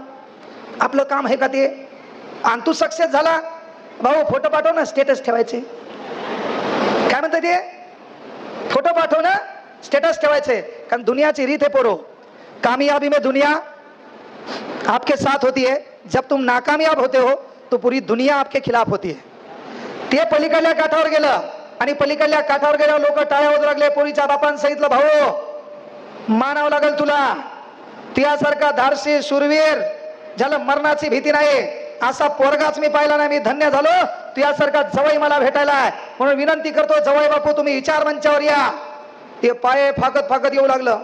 आपलं काम आहे का ते? आणि तू सक्सेस झाला, भाऊ फोटो पाठव ना, स्टेटस ठेवायचे. काय म्हणतात ते? फोटो पाठव ना, स्टेटस ठेवायचे. कारण दुनियाची रीत है पोरो, कामयाबी में दुनिया आपके साथ होती है, जब तुम नाकामयाब होते हो तो पूरी दुनिया आपके खिलाफ होती है. ते पलीकडल्या काठावर गेलं आणि पलीकडल्या काठावर गेल्यावर लोक टाळ्या वाजवू लागले. पोरीच्या बापानं सांगितलं, भाऊ मानावं लागेल तुला. त्यासारखा धाडसी शूरवीर ज्याला मरणाची भीती नाही असा पोरगाच मी पाहिला नाही. मी धन्य झालो त्यासारखा जवळ मला भेटायला आहे. म्हणून विनंती करतो, जवळ बापू तुम्ही विचार मंचावर या. ते पाय फाकत फाकत येऊ लागलं.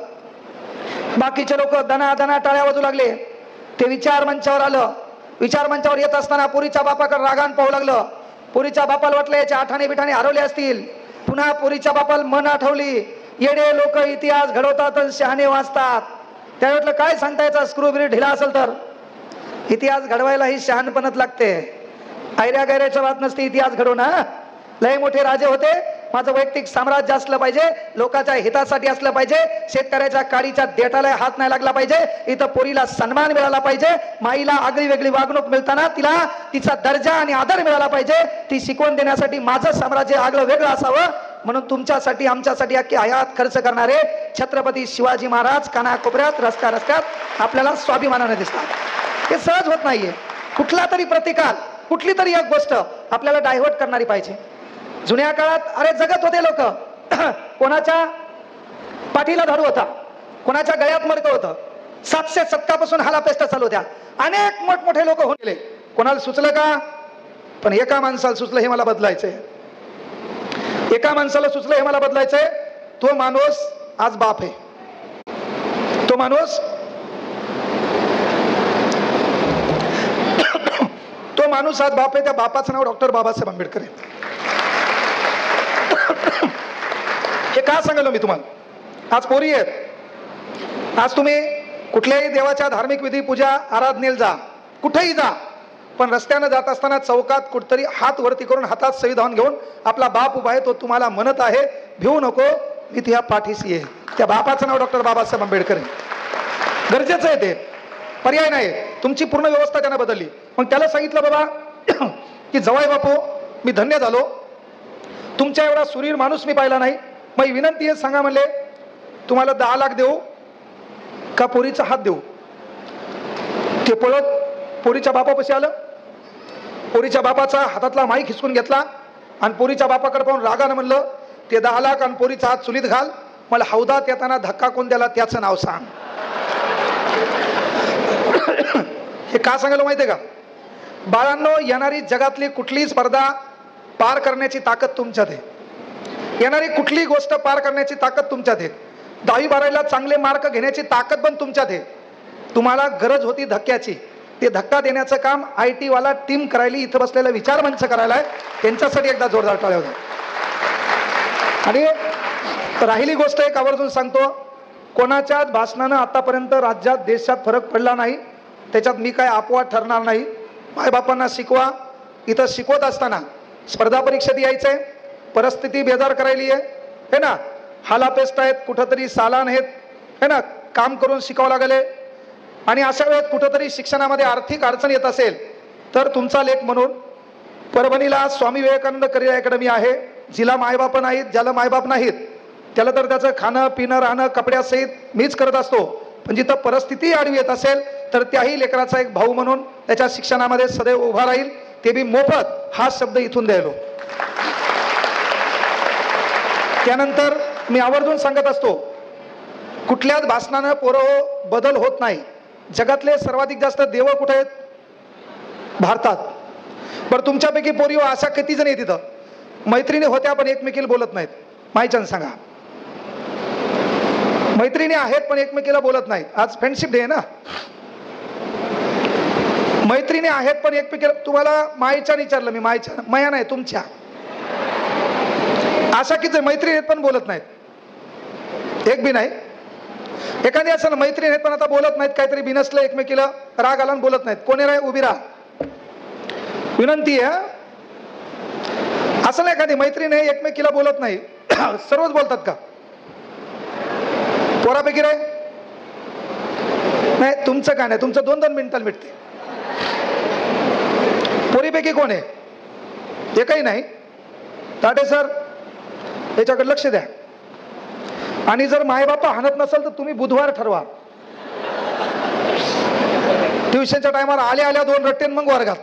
बाकीचे लोक दना दना टाळ्या वाजू लागले. ते विचार मंचावर आलं. विचार मंचावर येत असताना पोरीच्या बापाकडे रागान पाहू लागलं. पोरीच्या बापाला वाटलं याच्या आठाने बिठाने हरवले असतील. पुन्हा पोरीच्या बापाला मन आठवली. येडे लोक इतिहास घडवतात शहाणे वाचतात. त्या म्हटलं काय सांगता याचा स्क्रू बिरी ढिला असेल तर. इतिहास घडवायला ही शहाणपणच लागते. ऐऱ्या गैऱ्याच्या बात नसते इतिहास घडवणं. लय मोठे राजे होते. माझं वैयक्तिक साम्राज्य असलं पाहिजे, लोकांच्या हितासाठी असलं पाहिजे, शेतकऱ्याच्या काडीच्या देठाला हात नाही लागला पाहिजे, इथं पोरीला सन्मान मिळाला पाहिजे, माईला आगळी वेगळी वागणूक मिळताना तिला तिचा दर्जा आणि आदर मिळाला पाहिजे. ती शिकवण देण्यासाठी माझं साम्राज्य आगळं वेगळं असावं. म्हणून तुमच्यासाठी आमच्यासाठी अख्खी हयात खर्च करणारे छत्रपती शिवाजी महाराज कानाकोपऱ्यात रस्त्या रस्त्यात आपल्याला स्वाभिमानाने दिसतात. हे सहज होत नाहीये. कुठला तरी प्रतिकार, कुठली तरी एक गोष्ट आपल्याला डायव्हर्ट करणारी पाहिजे. जुन्या काळात अरे जगत होते लोक. कोणाच्या पाठीला धाडू होता, कोणाच्या गळ्यात मडकं होतं. 700 शतकापासून हालापेष्ट चालू होत्या. अनेक मोठमोठे लोक होऊन गेले. कोणाला सुचलं का? पण एका माणसाला सुचलं हे मला बदलायचंय. एका माणसाला सुचलं हे मला बदलायचंय. तो माणूस आज बाप आहे. तो माणूस आज बाप आहे. त्या बापाचं नाव डॉक्टर बाबासाहेब आंबेडकर आहे. हे का सांगितलं मी तुम्हाला? आज पोरी आहेत. आज तुम्ही कुठल्याही देवाच्या धार्मिक विधी पूजा आराधनेला जा, कुठेही जा, पण रस्त्यानं जात असताना चौकात कुठतरी हात वरती करून हातात संविधान घेऊन आपला बाप उभा आहे, तो तुम्हाला म्हणत आहे भिवू नको, मी तुझ्या पाठीशी आहे. त्या बापाचं नाव डॉक्टर बाबासाहेब आंबेडकर आहे. गरजेचं आहे ते, पर्याय नाही. तुमची पूर्ण व्यवस्था त्यानं बदलली. मग त्याला सांगितलं बाबा की जवाई बापू मी धन्य झालो, तुमच्या एवढा सुरीर माणूस मी पाहिला नाही. मग विनंती आहे सांगा म्हणले, तुम्हाला 10 लाख देऊ का पोरीचा हात देऊ? ते पळत पोरीच्या बापापाशी आलं. पोरीच्या बापाचा हातातला माईक हिसकून घेतला आणि पोरीच्या बापाकडे पाहून रागानं म्हणलं, ते 10 लाख आणि पोरीचा हात चुलीत घाल. मला हौदात येताना धक्का कोण द्याला त्याचं नाव सांग. हे का सांगायला माहितीये का? बाळांनो, येणारी जगातली कुठलीही स्पर्धा पार करण्याची ताकद तुमच्यात आहे. येणारी कुठलीही गोष्ट पार करण्याची ताकद तुमच्यात आहे. 10वी 12वीला चांगले मार्क घेण्याची ताकद पण तुमच्यात आहे. तुम्हाला गरज होती धक्क्याची, ते धक्का देण्याचं काम IT वाला टीम करायली, इथं बसलेला विचार मंच करायला आहे. त्यांच्यासाठी एकदा जोरदार टाळ्या होत्या. आणि राहिली गोष्ट एक आवर्जून सांगतो, कोणाच्याच भाषणानं आतापर्यंत राज्यात देशात फरक पडला नाही. त्याच्यात मी काय अपवाद ठरणार नाही. मायबापांना शिकवा. इथं शिकवत असताना स्पर्धा परीक्षेत यायचंय, परिस्थिती बेजार करायली आहे, है ना, हालापेस्ट आहेत, कुठंतरी सालान आहेत, है ना, काम करून शिकावं लागले. आणि अशा वेळेत कुठंतरी शिक्षणामध्ये आर्थिक अडचण येत असेल तर तुमचा लेख म्हणून परभणीला स्वामी विवेकानंद करिअर अकॅडमी आहे. जिला मायबाप नाहीत, ज्याला मायबाप नाहीत, त्याला तर त्याचं खाणं पिणं राहणं कपड्यासहित मीच करत असतो. पण जिथं परिस्थिती आडवी येत असेल तर त्याही लेकराचा एक भाऊ म्हणून त्याच्या शिक्षणामध्ये सदैव उभा राहील, ते बी मोफत. हा शब्द इथून द्यायलो. त्यानंतर मी आवर्जून सांगत असतो, कुठल्याच भाषणानं पोरं बदल होत नाही. जगातले सर्वाधिक जास्त देव कुठे आहेत? भारतात. बरं, तुमच्यापैकी पोरी अशा किती जण आहेत तिथं मैत्रिणी होत्या पण एकमेकीला बोलत नाहीत? माहिती सांगा. मैत्रिणी आहेत पण एकमेकीला बोलत नाहीत. आज फ्रेंडशिप डे आहे ना. मैत्रिणी आहेत पण एकमेकीला, तुम्हाला मायच्या विचारलं मी, मायच्या माया नाही तुमच्या, अशा किती मैत्रिणी आहेत पण बोलत नाहीत? एक बी नाही. एखादी असं ना मैत्रीण आहेत पण आता बोलत नाहीत, काहीतरी बिनसलं एकमेकीला, राग आला बोलत नाहीत. कोणी राय उभी राहा, विनंती आहे. असं नाही एखादी मैत्रीण आहे एकमेकीला बोलत नाही, सर्वच बोलतात का? पोरापैकी रे नाही, तुमचं काय नाही, तुमचं 2-2 मिनिटाला मिटते. पोरीपैकी कोण आहे? एकही नाही. ताटे सर याच्याकडे लक्ष द्या. आणि जर मायबापा हाणत नसेल तर तुम्ही बुधवार ठरवा. ट्युशनच्या टायमाला आल्या 2 रट्टेन मग वर्गात.